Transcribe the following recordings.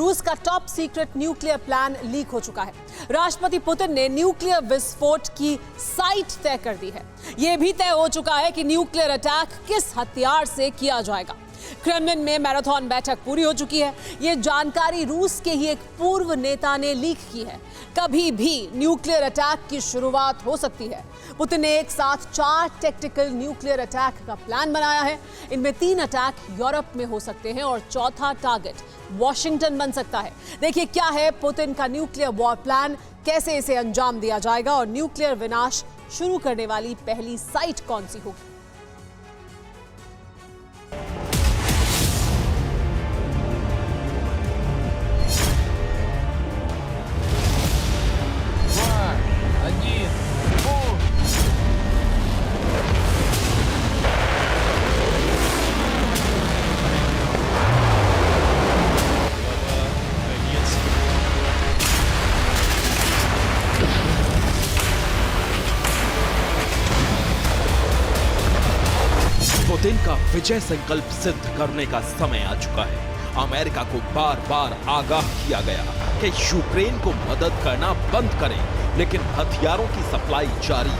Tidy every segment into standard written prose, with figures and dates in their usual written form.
रूस का top secret nuclear plant leak हो चुका है। राष्ट्रपति पुतिन ने न्यूक्लियर विस्फोट की साइट तय कर दी है। यह भी तय हो चुका है कि न्यूक्लियर अटैक किस हथियार से किया जाएगा। क्रेमलिन में मैराथन बैठक पूरी हो चुकी है। यह जानकारी रूस के ही एक पूर्व नेता ने लीक की है। कभी भी न्यूक्लियर अटैक की शुरुआत हो सकती है। पुतिन ने एक साथ 4 टैक्टिकल न्यूक्लियर अटैक का प्लान बनाया है। इनमें 3 अटैक यूरोप में हो सकते हैं और चौथा टारगेट वॉशिंगटन बन सकता है। देखिए क्या है पुतिन का न्यूक्लियर वॉर प्लान, कैसे इसे अंजाम दिया जाएगा और न्यूक्लियर विनाश शुरू करने वाली पहली साइट कौन सी होगी। पुतिन का विजय संकल्प सिद्ध करने का समय आ चुका है। अमेरिका को बार बार आगाह किया गया कि यूक्रेन को मदद करना बंद करें, लेकिन हथियारों की सप्लाई जारी है।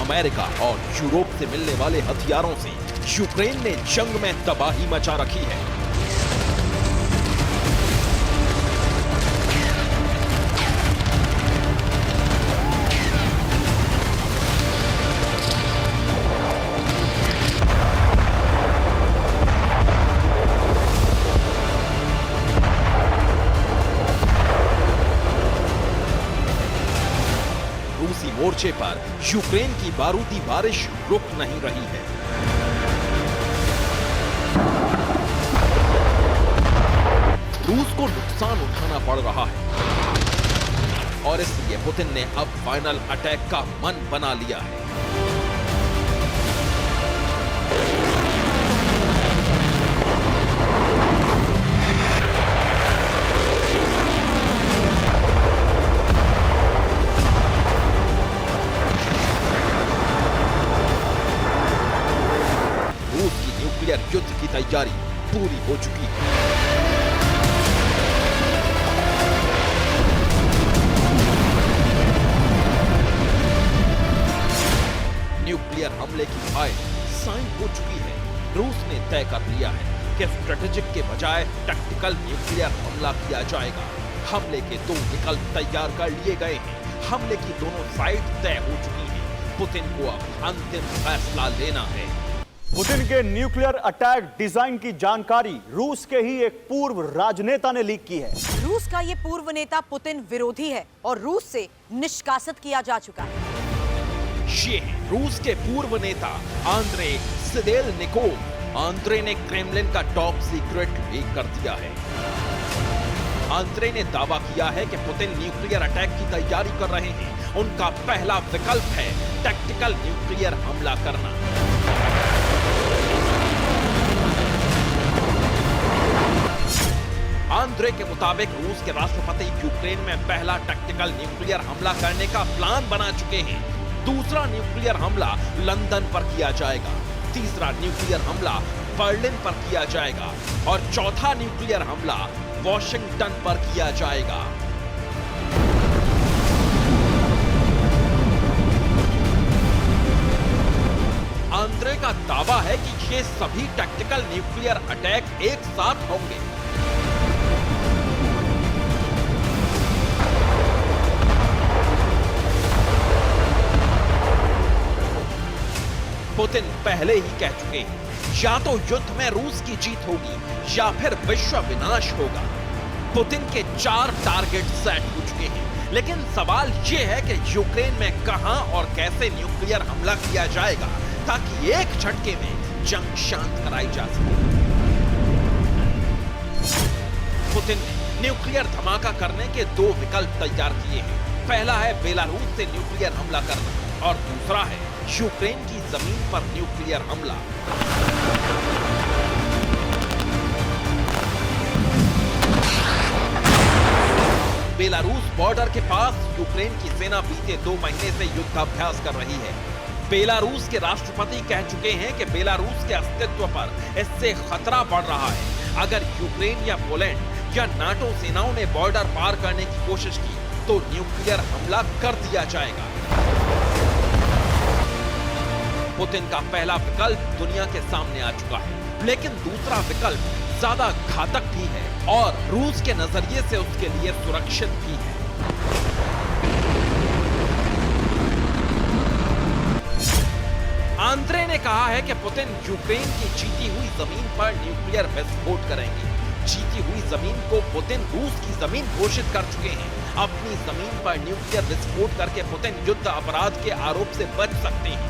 अमेरिका और यूरोप से मिलने वाले हथियारों से यूक्रेन ने जंग में तबाही मचा रखी है। रूसी मोर्चे पर यूक्रेन की बारूदी बारिश रुक नहीं रही है। रूस को नुकसान उठाना पड़ रहा है और इसलिए पुतिन ने अब फाइनल अटैक का मन बना लिया है। रूस की न्यूक्लियर युद्ध की तैयारी पूरी हो चुकी है। न्यूक्लियर हमले की फाइल साइन हो चुकी है। रूस ने तय कर लिया है कि स्ट्रेटेजिक के बजाय टैक्टिकल न्यूक्लियर हमला किया जाएगा। हमले के 2 विकल्प तैयार कर लिए गए हैं। हमले की दोनों साइड तय हो चुकी हैं। पुतिन को अब अंतिम फैसला लेना है। पुतिन के न्यूक्लियर अटैक डिजाइन की जानकारी रूस के ही एक पूर्व राजनेता ने लीक की है। रूस का ये पूर्व नेता पुतिन विरोधी है और रूस से निष्कासित किया जा चुका है। ये रूस के पूर्व नेता आंद्रे सिदेलनिकोव। आंद्रे ने क्रेमलिन का टॉप सीक्रेट लीक कर दिया है। आंद्रे ने दावा किया है कि पुतिन न्यूक्लियर अटैक की तैयारी कर रहे हैं। उनका पहला विकल्प है टैक्टिकल न्यूक्लियर हमला करना। आंद्रे के मुताबिक रूस के राष्ट्रपति यूक्रेन में पहला टैक्टिकल न्यूक्लियर हमला करने का प्लान बना चुके हैं। दूसरा न्यूक्लियर हमला लंदन पर किया जाएगा। तीसरा न्यूक्लियर हमला बर्लिन पर किया जाएगा और चौथा न्यूक्लियर हमला वॉशिंगटन पर किया जाएगा। आंद्रे का दावा है कि ये सभी टैक्टिकल न्यूक्लियर अटैक एक साथ होंगे। पुतिन पहले ही कह चुके हैं, या तो युद्ध में रूस की जीत होगी या फिर विश्व विनाश होगा। पुतिन के 4 टारगेट सेट हो चुके हैं, लेकिन सवाल यह है कि यूक्रेन में कहां और कैसे न्यूक्लियर हमला किया जाएगा ताकि एक झटके में जंग शांत कराई जा सके। पुतिन ने न्यूक्लियर धमाका करने के 2 विकल्प तैयार किए हैं। पहला है बेलारूस से न्यूक्लियर हमला करना और दूसरा है यूक्रेन की जमीन पर न्यूक्लियर हमला। बेलारूस बॉर्डर के पास यूक्रेन की सेना बीते 2 महीने से युद्धाभ्यास कर रही है। बेलारूस के राष्ट्रपति कह चुके हैं कि बेलारूस के अस्तित्व पर इससे खतरा बढ़ रहा है। अगर यूक्रेन या पोलैंड या नाटो सेनाओं ने बॉर्डर पार करने की कोशिश की तो न्यूक्लियर हमला कर दिया जाएगा। पुतिन का पहला विकल्प दुनिया के सामने आ चुका है, लेकिन दूसरा विकल्प ज्यादा घातक भी है और रूस के नजरिए से उसके लिए सुरक्षित भी है। आंद्रे ने कहा है कि पुतिन यूक्रेन की जीती हुई जमीन पर न्यूक्लियर विस्फोट करेंगे। जीती हुई जमीन को पुतिन रूस की जमीन घोषित कर चुके हैं। अपनी जमीन पर न्यूक्लियर विस्फोट करके पुतिन युद्ध अपराध के आरोप से बच सकते हैं।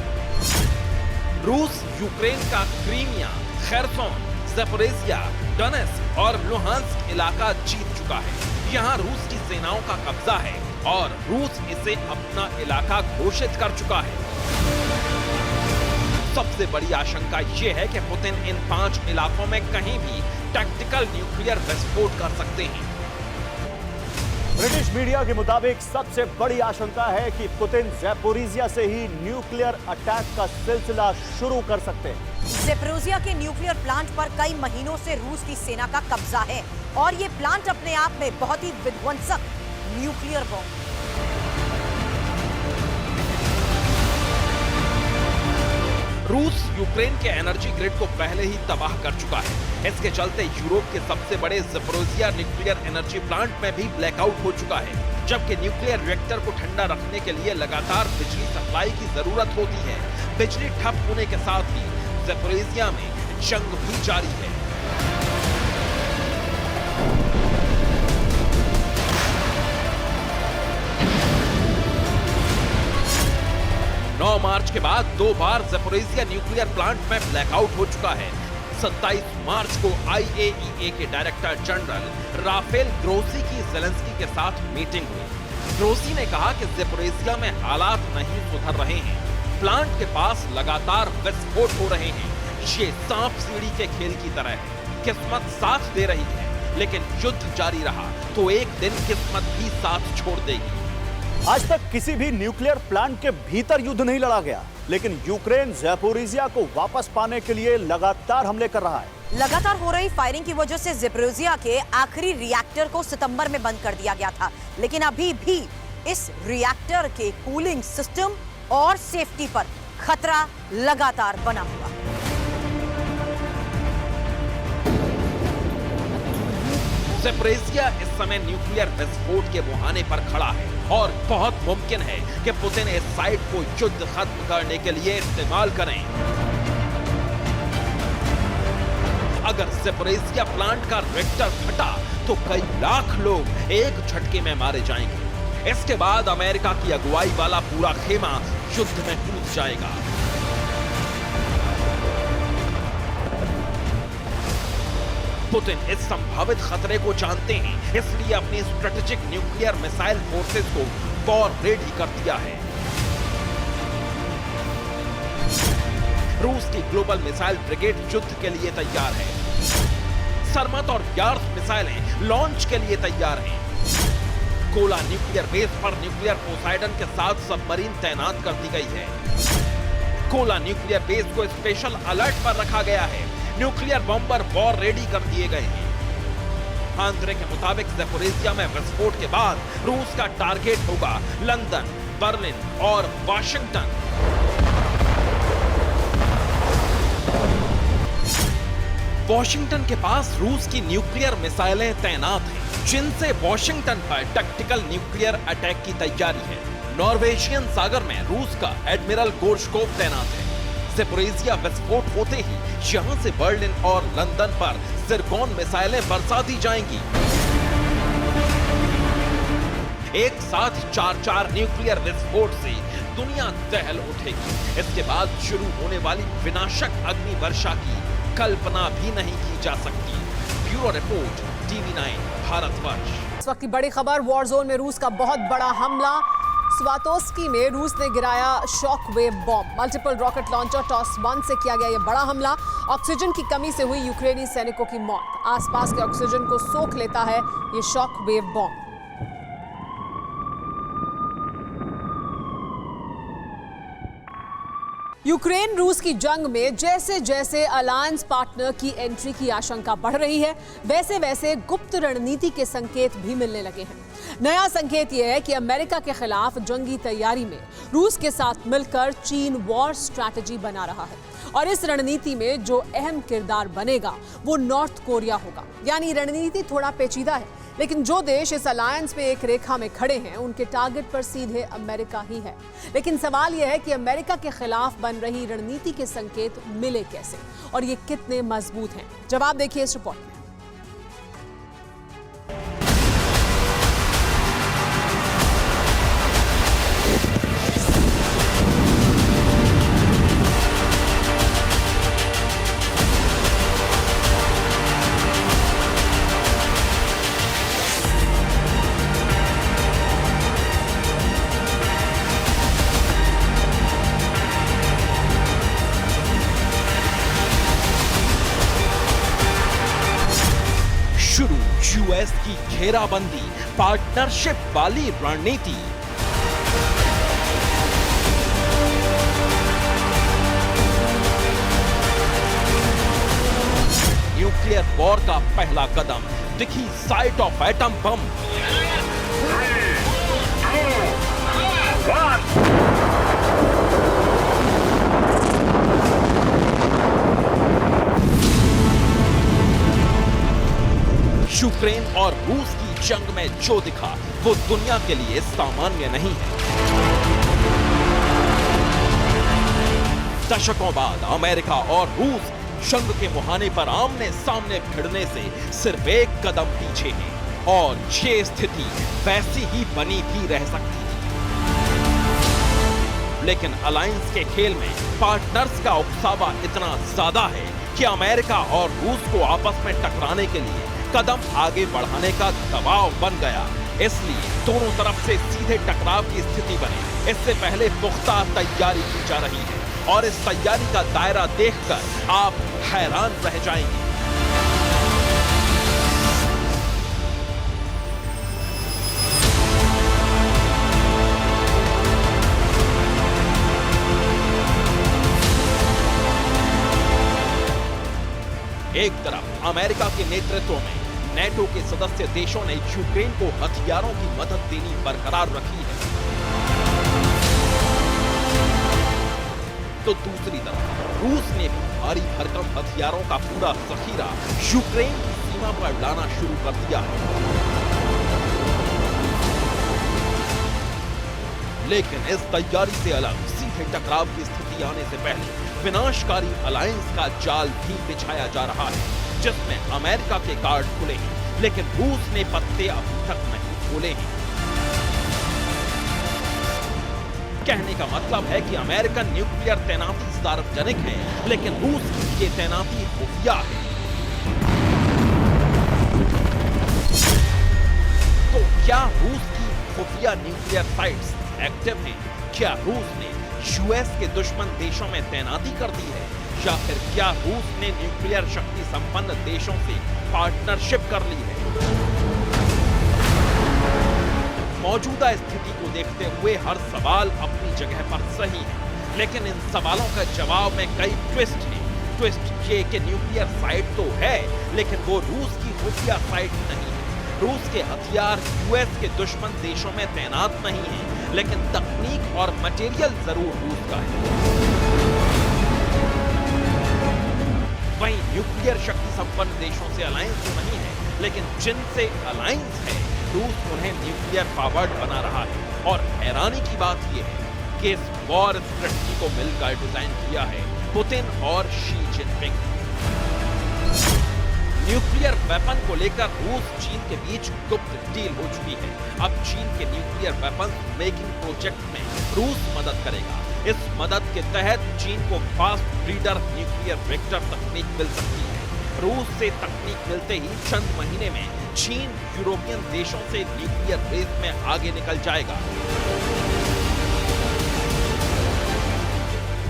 रूस यूक्रेन का क्रीमिया, खेरसोन, ज़पोरिज़िया, डोनेत्स्क और लुहांस्क इलाका जीत चुका है। यहाँ रूस की सेनाओं का कब्जा है और रूस इसे अपना इलाका घोषित कर चुका है। सबसे बड़ी आशंका यह है कि पुतिन इन 5 इलाकों में कहीं भी टैक्टिकल न्यूक्लियर विस्फोट कर सकते हैं। ब्रिटिश मीडिया के मुताबिक सबसे बड़ी आशंका है कि पुतिन ज़पोरिज़िया से ही न्यूक्लियर अटैक का सिलसिला शुरू कर सकते हैं। ज़पोरिज़िया के न्यूक्लियर प्लांट पर कई महीनों से रूस की सेना का कब्जा है और ये प्लांट अपने आप में बहुत ही विध्वंसक न्यूक्लियर बॉम्ब। रूस यूक्रेन के एनर्जी ग्रिड को पहले ही तबाह कर चुका है। इसके चलते यूरोप के सबसे बड़े ज़पोरिज़िया न्यूक्लियर एनर्जी प्लांट में भी ब्लैकआउट हो चुका है, जबकि न्यूक्लियर रिएक्टर को ठंडा रखने के लिए लगातार बिजली सप्लाई की जरूरत होती है। बिजली ठप होने के साथ ही ज़पोरिज़िया में जंग भी जारी है। मार्च के बाद 2 बार ज़पोरिज़िया न्यूक्लियर प्लांट में ब्लैकआउट हो चुका है। 27 मार्च को IAEA के डायरेक्टर जनरल राफेल ग्रोसी की ज़ेलेंस्की के साथ मीटिंग हुई। ग्रोसी ने कहा कि ज़पोरिज़िया में हालात नहीं सुधर रहे हैं। प्लांट के पास लगातार विस्फोट हो रहे हैं। ये सांप सीढ़ी के खेल की तरह है। किस्मत साथ दे रही है, लेकिन युद्ध जारी रहा तो एक दिन किस्मत भी साथ छोड़ देगी। आज तक किसी भी न्यूक्लियर प्लांट के भीतर युद्ध नहीं लड़ा गया, लेकिन यूक्रेन ज़पोरिज़िया को वापस पाने के लिए लगातार हमले कर रहा है। लगातार हो रही फायरिंग की वजह से ज़पोरिज़िया के आखिरी रिएक्टर को सितंबर में बंद कर दिया गया था, लेकिन अभी भी इस रिएक्टर के कूलिंग सिस्टम और सेफ्टी पर खतरा लगातार बना हुआ है। ज़पोरिज़िया इस समय न्यूक्लियर विस्फोट के मुहाने पर खड़ा है और बहुत मुमकिन है कि पुतिन इस साइट को युद्ध खत्म करने के लिए इस्तेमाल करें। अगर ज़पोरिज़िया प्लांट का रिएक्टर फटा तो कई लाख लोग एक झटके में मारे जाएंगे। इसके बाद अमेरिका की अगुवाई वाला पूरा खेमा युद्ध में कूद जाएगा। पुतिन इस संभावित खतरे को जानते हैं, इसलिए अपनी स्ट्रेटेजिक न्यूक्लियर मिसाइल फोर्सेस को वॉर रेडी कर दिया है। रूस की ग्लोबल मिसाइल ब्रिगेड युद्ध के लिए तैयार है। सरमत और यार्स मिसाइलें लॉन्च के लिए तैयार हैं। कोला न्यूक्लियर बेस पर न्यूक्लियर पोसाइडन के साथ सबमरीन तैनात कर दी गई है। कोला न्यूक्लियर बेस को स्पेशल अलर्ट पर रखा गया है। न्यूक्लियर बॉम्बर वॉर रेडी कर दिए गए हैं। आंद्रे के मुताबिक ज़पोरिज़िया में विस्फोट के बाद रूस का टारगेट होगा लंदन, बर्लिन और वाशिंगटन। वाशिंगटन के पास रूस की न्यूक्लियर मिसाइलें तैनात हैं, जिनसे वाशिंगटन पर टैक्टिकल न्यूक्लियर अटैक की तैयारी है। नॉर्वेजियन सागर में रूस का एडमिरल गोर्शकोव तैनात है। ज़पोरिज़िया विस्फोट होते ही यहां से बर्लिन और लंदन पर ज़िरकॉन मिसाइलें बरसा दी जाएंगी। एक साथ 4 न्यूक्लियर विस्फोट से दुनिया दहल उठेगी। इसके बाद शुरू होने वाली विनाशक अग्नि वर्षा की कल्पना भी नहीं की जा सकती। Bureau report, TV9 Bharatvarsh. इस वक्त की बड़ी खबर, वॉर जोन में रूस का बहुत बड़ा हमला। स्वातोस्की में रूस ने गिराया shock wave bomb. Multiple rocket launcher TOS-1 से किया गया यह बड़ा हमला। ऑक्सीजन की कमी से हुई यूक्रेनी सैनिकों की मौत। आसपास के ऑक्सीजन को सोख लेता है ये शॉक वेव बॉम्ब। यूक्रेन रूस की जंग में जैसे जैसे अलायंस पार्टनर की एंट्री की आशंका बढ़ रही है, वैसे वैसे गुप्त रणनीति के संकेत भी मिलने लगे हैं। नया संकेत यह है कि अमेरिका के खिलाफ जंगी तैयारी में रूस के साथ मिलकर चीन वॉर स्ट्रैटेजी बना रहा है और इस रणनीति में जो अहम किरदार बनेगा वो नॉर्थ कोरिया होगा। यानी रणनीति थोड़ा पेचीदा है, लेकिन जो देश इस अलायंस में एक रेखा में खड़े हैं उनके टारगेट पर सीधे अमेरिका ही है। लेकिन सवाल यह है कि अमेरिका के खिलाफ बन रही रणनीति के संकेत मिले कैसे और ये कितने मजबूत हैं। जवाब देखिए इस रिपोर्ट में। शुरू यूएस की घेराबंदी, पार्टनरशिप वाली रणनीति। न्यूक्लियर वॉर का पहला कदम, दिखी site of atom bomb. Ukraine और रूस की जंग में जो दिखा वो दुनिया के लिए सामान्य नहीं है। दशकों बाद अमेरिका और रूस जंग के मुहाने पर आमने सामने भिड़ने से सिर्फ एक कदम पीछे हैं और ये स्थिति वैसी ही बनी भी रह सकती थी। लेकिन अलायंस के खेल में पार्टनर्स का उकसावा इतना ज्यादा है कि अमेरिका और रूस को आपस में टकराने के लिए कदम आगे बढ़ाने का दबाव बन गया। इसलिए दोनों तरफ से सीधे टकराव की स्थिति बने, इससे पहले पुख्ता तैयारी की जा रही है और इस तैयारी का दायरा देखकर आप हैरान रह जाएंगे। एक तरफ अमेरिका के नेतृत्व में नेटो के सदस्य देशों ने यूक्रेन को हथियारों की मदद देनी बरकरार रखी है, तो दूसरी तरफ रूस ने भारी भरकम हथियारों का पूरा जखीरा यूक्रेन की सीमा पर लाना शुरू कर दिया है। लेकिन इस तैयारी से अलग सीधे टकराव की स्थिति आने से पहले विनाशकारी अलायंस का जाल भी बिछाया जा रहा है, जिसमें अमेरिका के कार्ड खुले हैं, लेकिन रूस ने पत्ते अभी तक नहीं खोले हैं। कहने का मतलब है कि अमेरिकन न्यूक्लियर तैनाती सार्वजनिक है, लेकिन रूस की ये तैनाती खुफिया है। तो क्या रूस की खुफिया न्यूक्लियर साइट्स एक्टिव हैं? क्या रूस ने यूएस के दुश्मन देशों में तैनाती कर दी है, या फिर क्या रूस ने न्यूक्लियर शक्ति संपन्न देशों से पार्टनरशिप कर ली है? मौजूदा स्थिति को देखते हुए हर सवाल अपनी जगह पर सही है, लेकिन इन सवालों का जवाब में कई ट्विस्ट हैं। ट्विस्ट ये कि न्यूक्लियर साइट तो है, लेकिन वो रूस की खुफिया साइट नहीं है। रूस के हथियार यूएस के दुश्मन देशों में तैनात नहीं है, लेकिन तकनीक और मटेरियल जरूर रूस का है। वहीं न्यूक्लियर शक्ति संपन्न देशों से अलायंस तो नहीं है, लेकिन जिनसे अलायंस है रूस उन्हें न्यूक्लियर पावर्ड बना रहा है। और हैरानी की बात यह है कि इस वॉर स्ट्रेटजी को मिलकर डिजाइन किया है पुतिन और शी जिनपिंग। न्यूक्लियर वेपन को लेकर रूस चीन के बीच गुप्त डील हो चुकी है। अब चीन के न्यूक्लियर वेपन मेकिंग प्रोजेक्ट में रूस मदद करेगा। इस मदद के तहत चीन को फास्ट ब्रीडर न्यूक्लियर रिएक्टर तकनीक मिल सकती है। रूस से तकनीक मिलते ही चंद महीने में चीन यूरोपियन देशों से न्यूक्लियर रेस में आगे निकल जाएगा।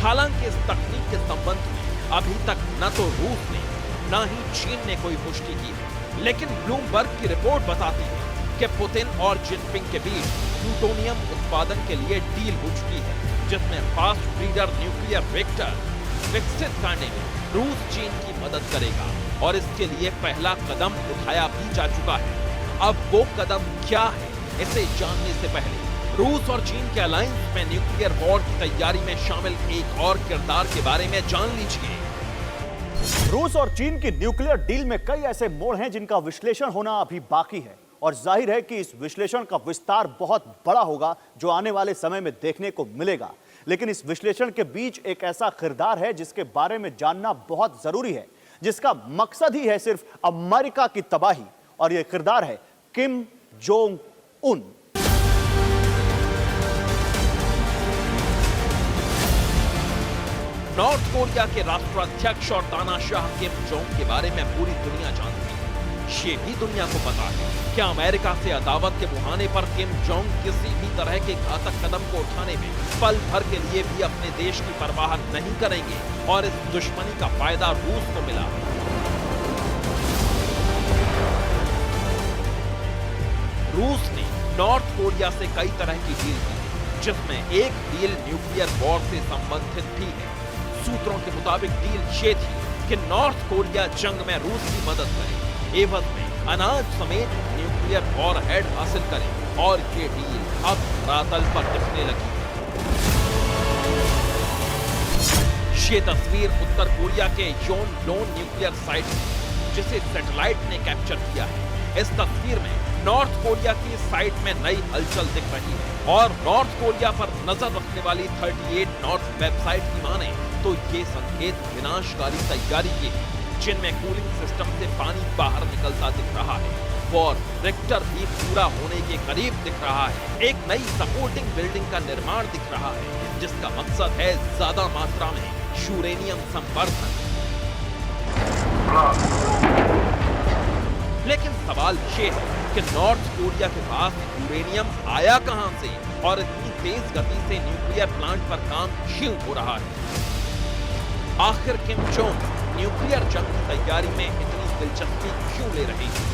हालांकि इस तकनीक के संबंध में अभी तक न तो रूस ने न ही चीन ने कोई पुष्टि की है, लेकिन ब्लूमबर्ग की रिपोर्ट बताती है कि पुतिन और जिनपिंग के बीच प्लूटोनियम उत्पादन के लिए डील हो चुकी है। जिसमें फास्ट ब्रीडर न्यूक्लियर रिएक्टर विकसित करने में रूस चीन की मदद करेगा और इसके लिए पहला कदम उठाया भी जा चुका है। अब वो कदम क्या है, इसे जानने से पहले रूस और चीन के अलायंस में न्यूक्लियर वॉर की तैयारी में शामिल एक और किरदार के बारे में जान लीजिए। रूस और चीन की न्यूक्लियर डील में कई ऐसे मोड़ हैं जिनका विश्लेषण होना अभी बाकी है और जाहिर है कि इस विश्लेषण का विस्तार बहुत बड़ा होगा जो आने वाले समय में देखने को मिलेगा। लेकिन इस विश्लेषण के बीच एक ऐसा किरदार है जिसके बारे में जानना बहुत जरूरी है, जिसका मकसद ही है सिर्फ अमेरिका की तबाही, और यह किरदार है Kim Jong Un. North Korea के राष्ट्राध्यक्ष और तानाशाह किम जोंग के बारे में पूरी दुनिया जानती है। ये भी दुनिया को पता है कि अमेरिका से अदावत के मुहाने पर किम जोंग किसी भी तरह के घातक कदम को उठाने में पल भर के लिए भी अपने देश की परवाह नहीं करेंगे और इस दुश्मनी का फायदा रूस को मिला। रूस ने नॉर्थ कोरिया से कई तरह की डील की, जिसमें एक डील न्यूक्लियर वॉर से संबंधित भी है। सूत्रों के मुताबिक डील ये थी कि नॉर्थ कोरिया जंग में रूस की मदद करे, एवज में अनाज समेत न्यूक्लियर वॉरहेड हासिल करे, और ये डील अब धरातल पर दिखने लगी। ये तस्वीर उत्तर कोरिया के योनडोन न्यूक्लियर साइट की, जिसे सैटेलाइट ने कैप्चर किया है। इस तस्वीर में नॉर्थ कोरिया की साइट में नई हलचल दिख रही है और नॉर्थ कोरिया पर नजर रखने वाली 38 नॉर्थ वेबसाइट की माने तो ये संकेत विनाशकारी तैयारी के हैं, जिनमें कूलिंग सिस्टम से पानी बाहर निकलता दिख रहा है और रिएक्टर भी पूरा होने के करीब दिख रहा है। एक नई सपोर्टिंग बिल्डिंग का निर्माण दिख रहा है, जिसका मकसद है ज्यादा मात्रा में यूरेनियम संवर्धन। लेकिन सवाल ये है कि नॉर्थ कोरिया के पास यूरेनियम आया कहां से और इतनी तेज गति से न्यूक्लियर प्लांट पर काम क्यों हो रहा है? आखिर किम जोंग न्यूक्लियर जंग की तैयारी में इतनी दिलचस्पी क्यों ले रहे हैं?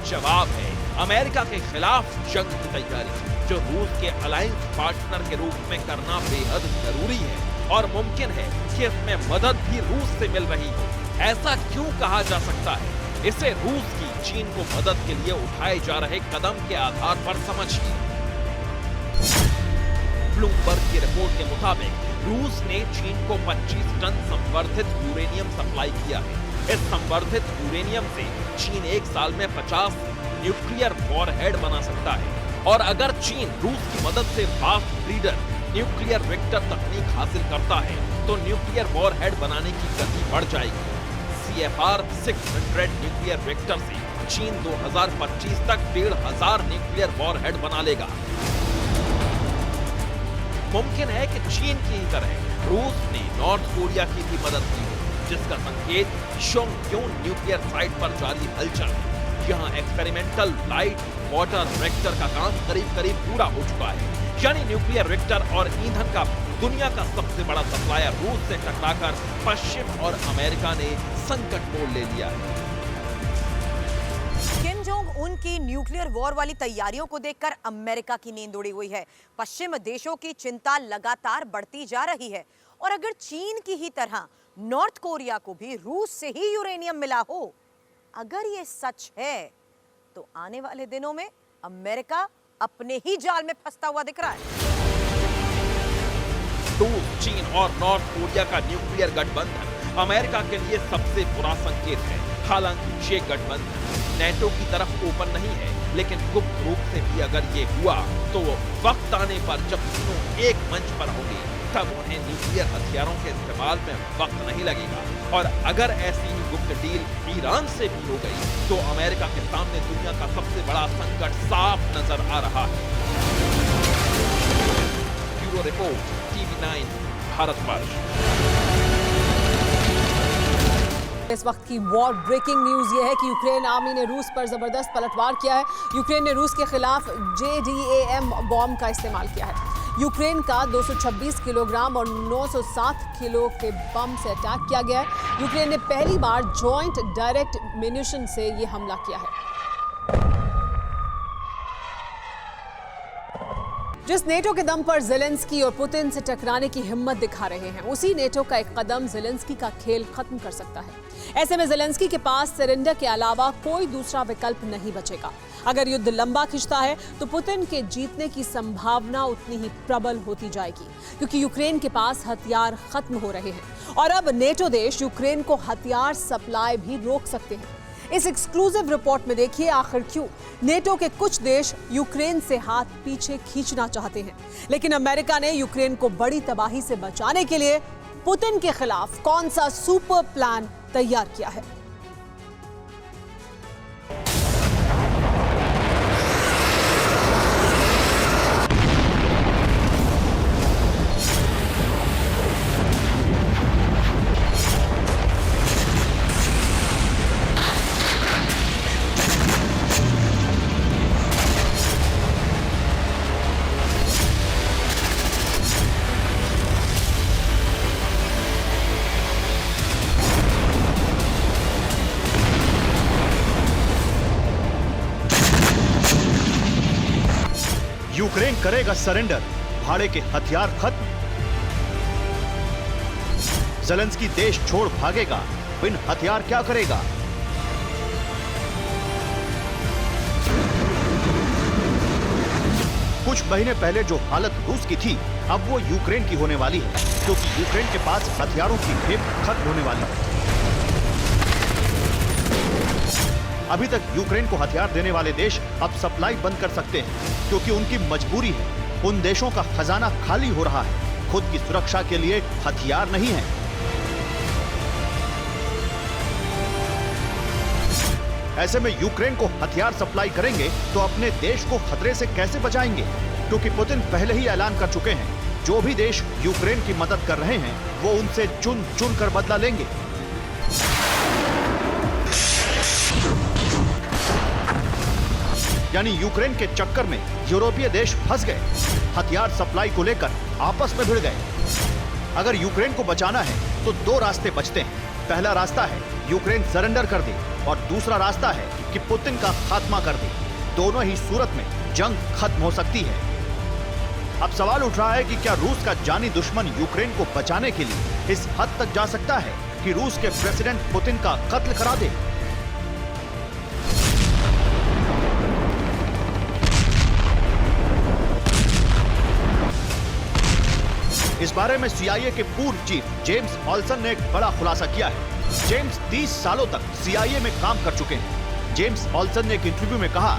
जवाब है अमेरिका के खिलाफ जंग की तैयारी, जो रूस के अलायंस पार्टनर के रूप में करना बेहद जरूरी है और मुमकिन है कि इसमें मदद भी रूस से मिल रही हो। ऐसा क्यों कहा जा सकता है? इसे रूस की चीन को मदद के लिए उठाए जा रहे कदम के आधार पर समझिए। ब्लूमबर्ग की रिपोर्ट के मुताबिक रूस ने चीन को 25 टन संवर्धित यूरेनियम सप्लाई किया है। इस संवर्धित यूरेनियम से चीन एक साल में 50 न्यूक्लियर वॉरहेड बना सकता है और अगर चीन रूस की मदद से फास्ट ब्रीडर न्यूक्लियर रिएक्टर तकनीक हासिल करता है तो न्यूक्लियर वॉरहेड बनाने की गति बढ़ जाएगी। CFR 600 न्यूक्लियर रिएक्टर से चीन 2025 तक 1500 न्यूक्लियर वॉरहेड बना लेगा। मुमकिन है कि चीन की ही तरह रूस ने नॉर्थ कोरिया की भी मदद की हो, जिसका संकेत शोंगक्योन न्यूक्लियर साइट पर जारी हलचल है। यहाँ एक्सपेरिमेंटल लाइट वाटर रिएक्टर का काम करीब पूरा हो चुका है, यानी न्यूक्लियर रिएक्टर और ईंधन का दुनिया का सबसे बड़ा सप्लायर रूस से टकराकर पश्चिम और अमेरिका ने संकट मोड़ ले लिया है। किम जोंग उन की न्यूक्लियर वॉर वाली तैयारियों को देखकर अमेरिका की नींद उड़ी हुई है। पश्चिम देशों की चिंता लगातार बढ़ती जा रही है और अगर चीन की ही तरह नॉर्थ कोरिया को भी रूस से ही यूरेनियम मिला हो, अगर ये सच है तो आने वाले दिनों में अमेरिका अपने ही जाल में फंसता हुआ दिख रहा है। रूस, चीन और नॉर्थ कोरिया का न्यूक्लियर गठबंधन अमेरिका के लिए सबसे बुरा संकेत है। हालांकि ये गठबंधन नेटो की तरफ ओपन नहीं है, लेकिन गुप्त रूप से भी अगर ये हुआ तो वक्त आने पर जब तीनों एक मंच पर होंगे तब उन्हें न्यूक्लियर हथियारों के इस्तेमाल में वक्त नहीं लगेगा। और अगर ऐसी ही गुप्त डील ईरान से भी हो गई तो अमेरिका के सामने दुनिया का सबसे बड़ा संकट साफ नजर आ रहा है। Bureau report, TV9 Bharatvarsh. इस वक्त की वॉर ब्रेकिंग न्यूज ये है कि यूक्रेन आर्मी ने रूस पर जबरदस्त पलटवार किया है। यूक्रेन ने रूस के खिलाफ JDAM बॉम्ब का इस्तेमाल किया है। यूक्रेन का 226 किलोग्राम और 907 किलो के बम से अटैक किया गया है। यूक्रेन ने पहली बार जॉइंट डायरेक्ट म्यूनिशन से ये हमला किया है। जिस नेटो के दम पर जेलेंस्की और पुतिन से टकराने की हिम्मत दिखा रहे हैं, उसी नेटो का एक कदम जेलेंस्की का खेल खत्म कर सकता है। ऐसे में जेलेंस्की के पास सरेंडर के अलावा कोई दूसरा विकल्प नहीं बचेगा। अगर युद्ध लंबा खिंचता है तो पुतिन के जीतने की संभावना उतनी ही प्रबल होती जाएगी, क्योंकि यूक्रेन के पास हथियार खत्म हो रहे हैं और अब नेटो देश यूक्रेन को हथियार सप्लाई भी रोक सकते हैं। इस एक्सक्लूसिव रिपोर्ट में देखिए आखिर क्यों नेटो के कुछ देश यूक्रेन से हाथ पीछे खींचना चाहते हैं, लेकिन अमेरिका ने यूक्रेन को बड़ी तबाही से बचाने के लिए पुतिन के खिलाफ कौन सा सुपर प्लान तैयार किया है। यूक्रेन करेगा सरेंडर, भाड़े के हथियार खत्म। जेलेंस्की देश छोड़ भागेगा, बिन हथियार क्या करेगा? कुछ महीने पहले जो हालत रूस की थी, अब वो यूक्रेन की होने वाली है, क्योंकि यूक्रेन के पास हथियारों की खेप खत्म होने वाली है। अभी तक यूक्रेन को हथियार देने वाले देश अब सप्लाई बंद कर सकते हैं, क्योंकि उनकी मजबूरी है। उन देशों का खजाना खाली हो रहा है, खुद की सुरक्षा के लिए हथियार नहीं है। ऐसे में यूक्रेन को हथियार सप्लाई करेंगे तो अपने देश को खतरे से कैसे बचाएंगे? क्योंकि पुतिन पहले ही ऐलान कर चुके हैं, जो भी देश यूक्रेन की मदद कर रहे हैं वो उनसे चुन चुन कर बदला लेंगे। यानी यूक्रेन के चक्कर में यूरोपीय देश फंस गए, हथियार सप्लाई को लेकर आपस में भिड़ गए। अगर यूक्रेन को बचाना है तो दो रास्ते बचते हैं। पहला रास्ता है यूक्रेन सरेंडर कर दे और दूसरा रास्ता है कि पुतिन का खात्मा कर दे। दोनों ही सूरत में जंग खत्म हो सकती है। अब सवाल उठ रहा है कि क्या रूस का जानी दुश्मन यूक्रेन को बचाने के लिए इस हद तक जा सकता है कि रूस के प्रेसिडेंट पुतिन का कत्ल करा दे? इस बारे में CIA के पूर्व चीफ जेम्स ऑल्सन ने एक बड़ा खुलासा किया है। जेम्स 30 सालों तक CIA में काम कर चुके हैं। जेम्स ऑल्सन ने एक इंटरव्यू में कहा,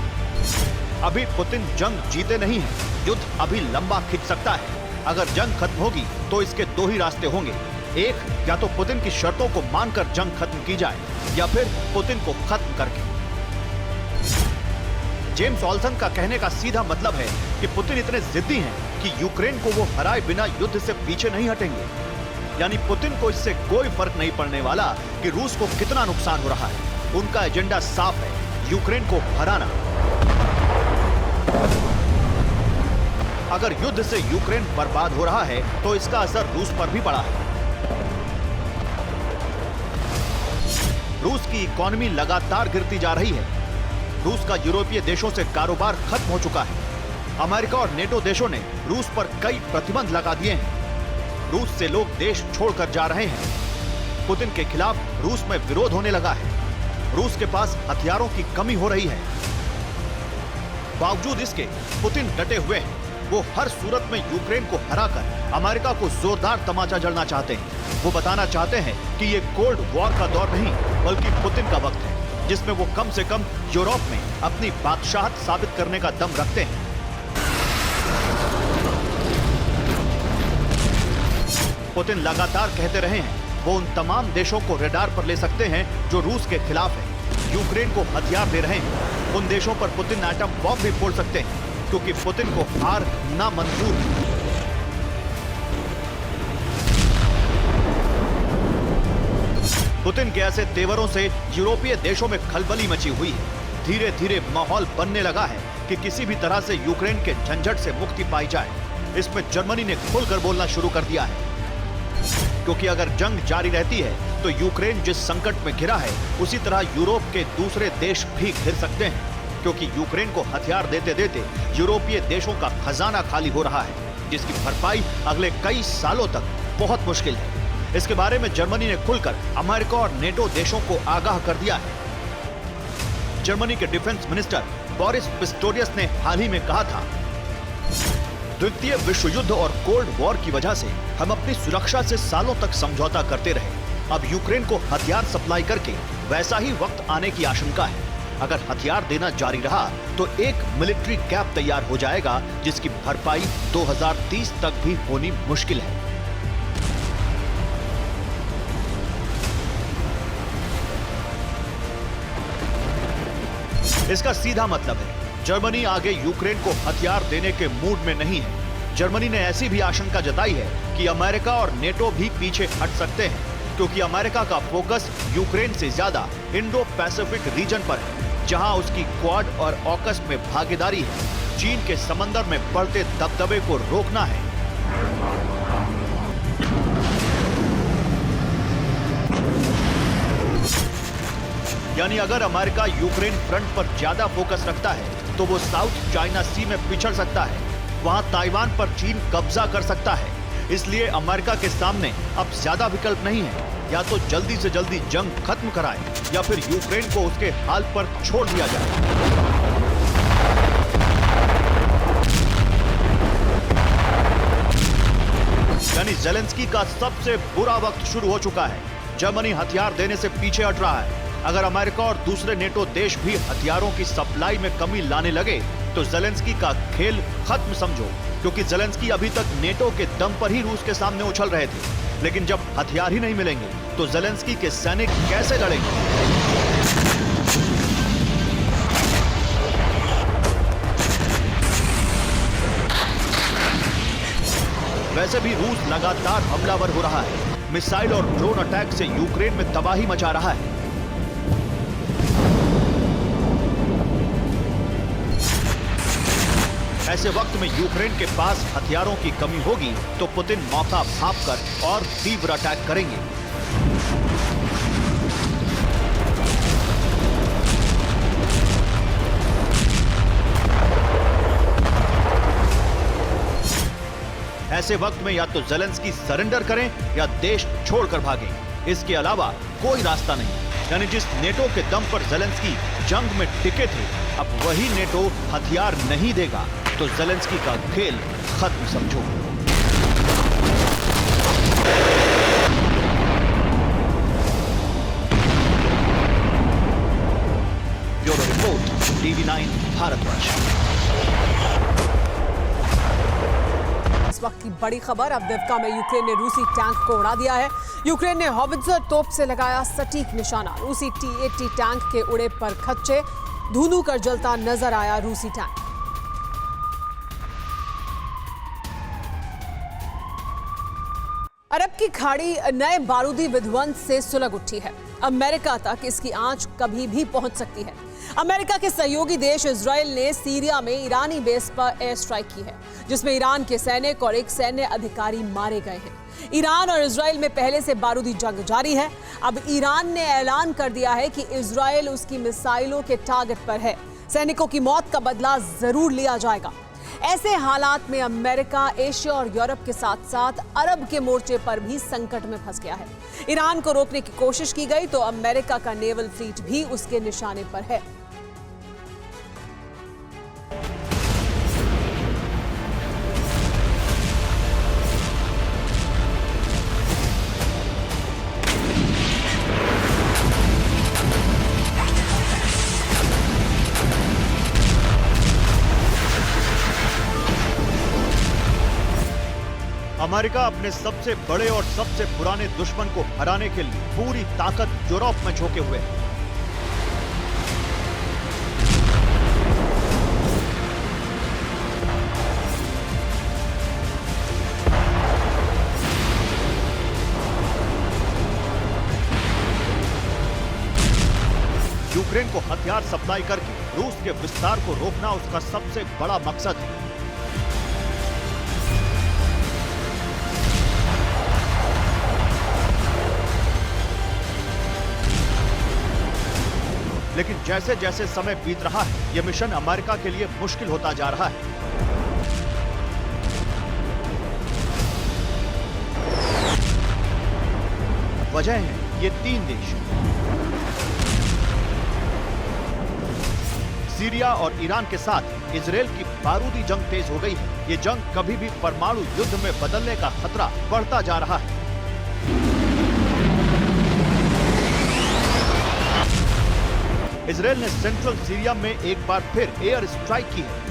अभी पुतिन जंग जीते नहीं है, युद्ध अभी लंबा खिंच सकता है। अगर जंग खत्म होगी तो इसके दो ही रास्ते होंगे। एक, या तो पुतिन की शर्तों को मानकर जंग खत्म की जाए, या फिर पुतिन को खत्म करके। जेम्स ऑल्सन का कहने का सीधा मतलब है कि पुतिन इतने जिद्दी हैं कि यूक्रेन को वो हराए बिना युद्ध से पीछे नहीं हटेंगे। यानी पुतिन को इससे कोई फर्क नहीं पड़ने वाला कि रूस को कितना नुकसान हो रहा है। उनका एजेंडा साफ है, यूक्रेन को हराना। अगर युद्ध से यूक्रेन बर्बाद हो रहा है तो इसका असर रूस पर भी पड़ा है। रूस की इकोनॉमी लगातार गिरती जा रही है। रूस का यूरोपीय देशों से कारोबार खत्म हो चुका है। अमेरिका और नेटो देशों ने रूस पर कई प्रतिबंध लगा दिए हैं। रूस से लोग देश छोड़कर जा रहे हैं। पुतिन के खिलाफ रूस में विरोध होने लगा है। रूस के पास हथियारों की कमी हो रही है। बावजूद इसके पुतिन डटे हुए हैं। वो हर सूरत में यूक्रेन को हराकर अमेरिका को जोरदार तमाचा जड़ना चाहते हैं। वो बताना चाहते हैं कि ये कोल्ड वॉर का दौर नहीं, बल्कि पुतिन का वक्त है, जिसमें वो कम से कम यूरोप में अपनी बादशाहत साबित करने का दम रखते हैं। पुतिन लगातार कहते रहे हैं वो उन तमाम देशों को रडार पर ले सकते हैं जो रूस के खिलाफ हैं, यूक्रेन को हथियार दे रहे हैं। उन देशों पर पुतिन एटम बॉम्ब भी फोड़ सकते हैं, क्योंकि पुतिन को हार ना मंजूर है। पुतिन के ऐसे तेवरों से यूरोपीय देशों में खलबली मची हुई है। धीरे धीरे माहौल बनने लगा है कि किसी भी तरह से यूक्रेन के झंझट से मुक्ति पाई जाए। इसमें जर्मनी ने खुलकर बोलना शुरू कर दिया है, क्योंकि अगर जंग जारी रहती है तो यूक्रेन जिस संकट में घिरा है उसी तरह यूरोप के दूसरे देश भी घिर सकते हैं, क्योंकि यूक्रेन को हथियार देते देते यूरोपीय देशों का खजाना खाली हो रहा है, जिसकी भरपाई अगले कई सालों तक बहुत मुश्किल है। इसके बारे में जर्मनी ने खुलकर अमेरिका और नेटो देशों को आगाह कर दिया है। जर्मनी के डिफेंस मिनिस्टर बोरिस पिस्टोरियस ने हाल ही में कहा था, द्वितीय विश्व युद्ध और कोल्ड वॉर की वजह से हम अपनी सुरक्षा से सालों तक समझौता करते रहे। अब यूक्रेन को हथियार सप्लाई करके वैसा ही वक्त आने की आशंका है। अगर हथियार देना जारी रहा तो एक मिलिट्री गैप तैयार हो जाएगा, जिसकी भरपाई 2030 तक भी होनी मुश्किल है। इसका सीधा मतलब है जर्मनी आगे यूक्रेन को हथियार देने के मूड में नहीं है। जर्मनी ने ऐसी भी आशंका जताई है कि अमेरिका और नेटो भी पीछे हट सकते हैं, क्योंकि अमेरिका का फोकस यूक्रेन से ज्यादा इंडो पैसिफिक रीजन पर है, जहां उसकी क्वाड और ऑकस में भागीदारी है। चीन के समंदर में बढ़ते दबदबे को रोकना है। यानी अगर अमेरिका यूक्रेन फ्रंट पर ज्यादा फोकस रखता है तो वो साउथ चाइना सी में पिछड़ सकता है। वहां ताइवान पर चीन कब्जा कर सकता है। इसलिए अमेरिका के सामने अब ज्यादा विकल्प नहीं है, या तो जल्दी से जल्दी जंग खत्म कराए या फिर यूक्रेन को उसके हाल पर छोड़ दिया जाए। यानी ज़ेलेंस्की का सबसे बुरा वक्त शुरू हो चुका है। जर्मनी हथियार देने से पीछे हट रहा है। अगर अमेरिका और दूसरे नेटो देश भी हथियारों की सप्लाई में कमी लाने लगे तो ज़ेलेंस्की का खेल खत्म समझो, क्योंकि ज़ेलेंस्की अभी तक नेटो के दम पर ही रूस के सामने उछल रहे थे। लेकिन जब हथियार ही नहीं मिलेंगे तो ज़ेलेंस्की के सैनिक कैसे लड़ेंगे? वैसे भी रूस लगातार हमलावर हो रहा है। मिसाइल और ड्रोन अटैक से यूक्रेन में तबाही मचा रहा है। ऐसे वक्त में यूक्रेन के पास हथियारों की कमी होगी तो पुतिन मौका भांपकर और तीव्र अटैक करेंगे। ऐसे वक्त में या तो ज़ेलेंस्की सरेंडर करें या देश छोड़कर भागें। इसके अलावा कोई रास्ता नहीं। यानी जिस नेटो के दम पर ज़ेलेंस्की जंग में टिके थे, अब वही नेटो हथियार नहीं देगा तो ज़ेलेंस्की का खेल खत्म समझो। Bureau report, TV9 Bharatvarsh. इस वक्त की बड़ी खबर, अब दिव्का में यूक्रेन ने रूसी टैंक को उड़ा दिया है। यूक्रेन ने हॉवित्जर तोप से लगाया सटीक निशाना। रूसी T-80 टैंक के उड़े पर खच्चे, धुंधु कर जलता नजर आया रूसी टैंक। अरब की खाड़ी नए बारूदी विध्वंस से सुलग उठी है। अमेरिका तक इसकी आंच कभी भी पहुंच सकती है। अमेरिका के सहयोगी देश इजराइल ने सीरिया में ईरानी बेस पर एयर स्ट्राइक की है, जिसमें ईरान के सैनिक और एक सैन्य अधिकारी मारे गए हैं। ईरान और इजराइल में पहले से बारूदी जंग जारी है। अब ईरान ने ऐलान कर दिया है कि इजराइल उसकी मिसाइलों के टारगेट पर है। सैनिकों की मौत का बदला जरूर लिया जाएगा। ऐसे हालात में अमेरिका एशिया और यूरोप के साथ साथ अरब के मोर्चे पर भी संकट में फंस गया है। ईरान को रोकने की कोशिश की गई तो अमेरिका का नेवल फ्लीट भी उसके निशाने पर है। अमेरिका अपने सबसे बड़े और सबसे पुराने दुश्मन को हराने के लिए पूरी ताकत यूरोप में झोंके हुए है। यूक्रेन को हथियार सप्लाई करके रूस के विस्तार को रोकना उसका सबसे बड़ा मकसद है। लेकिन जैसे जैसे समय बीत रहा है, यह मिशन अमेरिका के लिए मुश्किल होता जा रहा है। वजह है ये 3 देश, सीरिया और ईरान के साथ इजराइल की बारूदी जंग तेज हो गई है। ये जंग कभी भी परमाणु युद्ध में बदलने का खतरा बढ़ता जा रहा है। इजराइल ने सेंट्रल सीरिया में एक बार फिर एयर स्ट्राइक की है।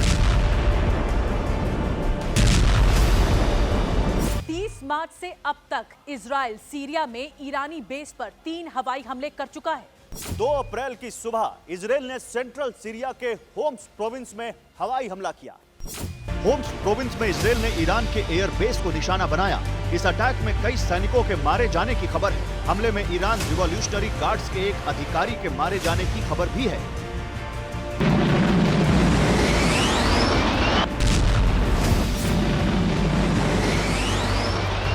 30 मार्च से अब तक इजराइल सीरिया में ईरानी बेस पर 3 हवाई हमले कर चुका है। 2 अप्रैल की सुबह इजराइल ने सेंट्रल सीरिया के होम्स प्रोविंस में हवाई हमला किया। होम्स प्रोविंस में इजराइल ने ईरान के एयर बेस को निशाना बनाया। इस अटैक में कई सैनिकों के मारे जाने की खबर है। हमले में ईरान रिवॉल्यूशनरी गार्ड्स के एक अधिकारी के मारे जाने की खबर भी है।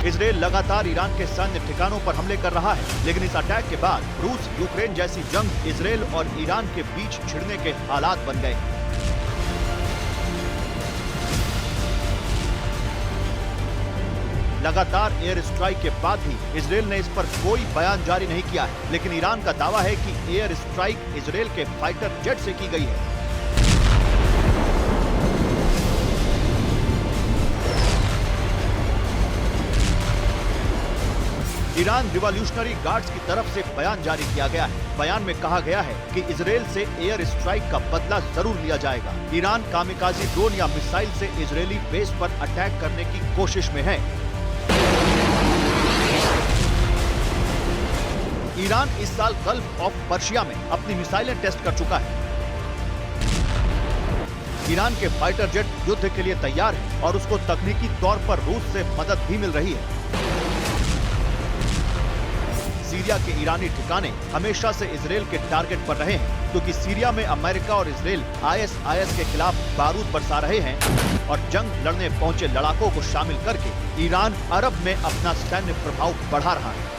इजराइल लगातार ईरान के सैन्य ठिकानों पर हमले कर रहा है, लेकिन इस अटैक के बाद रूस यूक्रेन जैसी जंग इजराइल और ईरान के बीच छिड़ने के हालात बन गए। लगातार एयर स्ट्राइक के बाद भी इजराइल ने इस पर कोई बयान जारी नहीं किया है, लेकिन ईरान का दावा है कि एयर स्ट्राइक इजराइल के फाइटर जेट से की गई है। ईरान रिवॉल्यूशनरी गार्ड्स की तरफ से बयान जारी किया गया है। बयान में कहा गया है कि इजराइल से एयर स्ट्राइक का बदला जरूर लिया जाएगा। ईरान कामिकाजी ड्रोन या मिसाइल से इजरायली बेस पर अटैक करने की कोशिश में है। ईरान इस साल गल्फ ऑफ पर्शिया में अपनी मिसाइलें टेस्ट कर चुका है। ईरान के फाइटर जेट युद्ध के लिए तैयार है और उसको तकनीकी तौर पर रूस से मदद भी मिल रही है। सीरिया के ईरानी ठिकाने हमेशा से इजराइल के टारगेट पर रहे हैं, क्योंकि सीरिया में अमेरिका और इजराइल ISIS के खिलाफ बारूद बरसा रहे हैं और जंग लड़ने पहुंचे लड़ाकों को शामिल करके ईरान अरब में अपना सैन्य प्रभाव बढ़ा रहा है।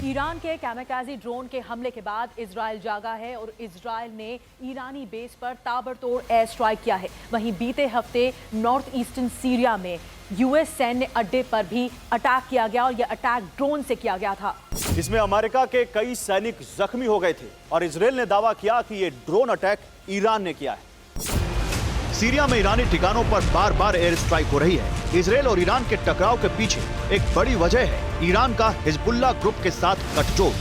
ईरान के कैमिकाजी ड्रोन के हमले के बाद इजराइल जागा है और इजराइल ने ईरानी बेस पर ताबड़तोड़ एयर स्ट्राइक किया है। वहीं बीते हफ्ते नॉर्थ ईस्टर्न सीरिया में US सैन्य अड्डे पर भी अटैक किया गया और यह अटैक ड्रोन से किया गया था। इसमें अमेरिका के कई सैनिक जख्मी हो गए थे और इजराइल ने दावा किया कि ये ड्रोन अटैक ईरान ने किया है। सीरिया में ईरानी ठिकानों पर बार बार एयर स्ट्राइक हो रही है। इजराइल और ईरान के टकराव के पीछे एक बड़ी वजह है ईरान का हिजबुल्लाह ग्रुप के साथ गठजोड़।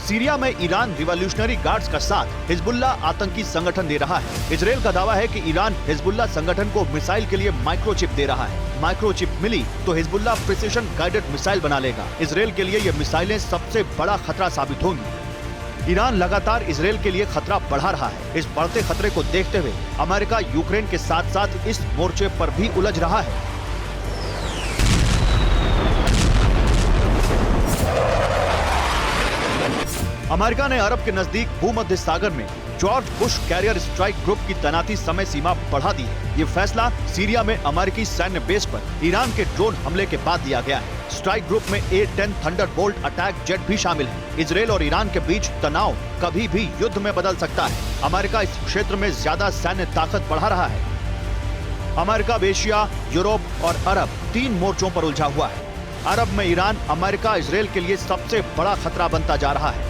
सीरिया में ईरान रिवॉल्यूशनरी गार्ड्स का साथ हिजबुल्लाह आतंकी संगठन दे रहा है। इजराइल का दावा है कि ईरान हिजबुल्लाह संगठन को मिसाइल के लिए माइक्रोचिप दे रहा है। माइक्रोचिप मिली तो हिजबुल्लाह प्रिसिशन गाइडेड मिसाइल बना लेगा। इजराइल के लिए ये मिसाइलें सबसे बड़ा खतरा साबित होंगी। ईरान लगातार इजराइल के लिए खतरा बढ़ा रहा है। इस बढ़ते खतरे को देखते हुए अमेरिका यूक्रेन के साथ साथ इस मोर्चे पर भी उलझ रहा है। अमेरिका ने अरब के नजदीक भूमध्य सागर में George Bush carrier strike group की तैनाती समय सीमा बढ़ा दी है। ये फैसला सीरिया में अमेरिकी सैन्य बेस पर ईरान के ड्रोन हमले के बाद दिया गया है। स्ट्राइक ग्रुप में A-10 थंडरबोल्ट अटैक जेट भी शामिल है। इजराइल और ईरान के बीच तनाव कभी भी युद्ध में बदल सकता है। अमेरिका इस क्षेत्र में ज्यादा सैन्य ताकत बढ़ा रहा है। अमेरिका एशिया, यूरोप और अरब 3 मोर्चों पर उलझा हुआ है। अरब में ईरान अमेरिका इजराइल के लिए सबसे बड़ा खतरा बनता जा रहा है।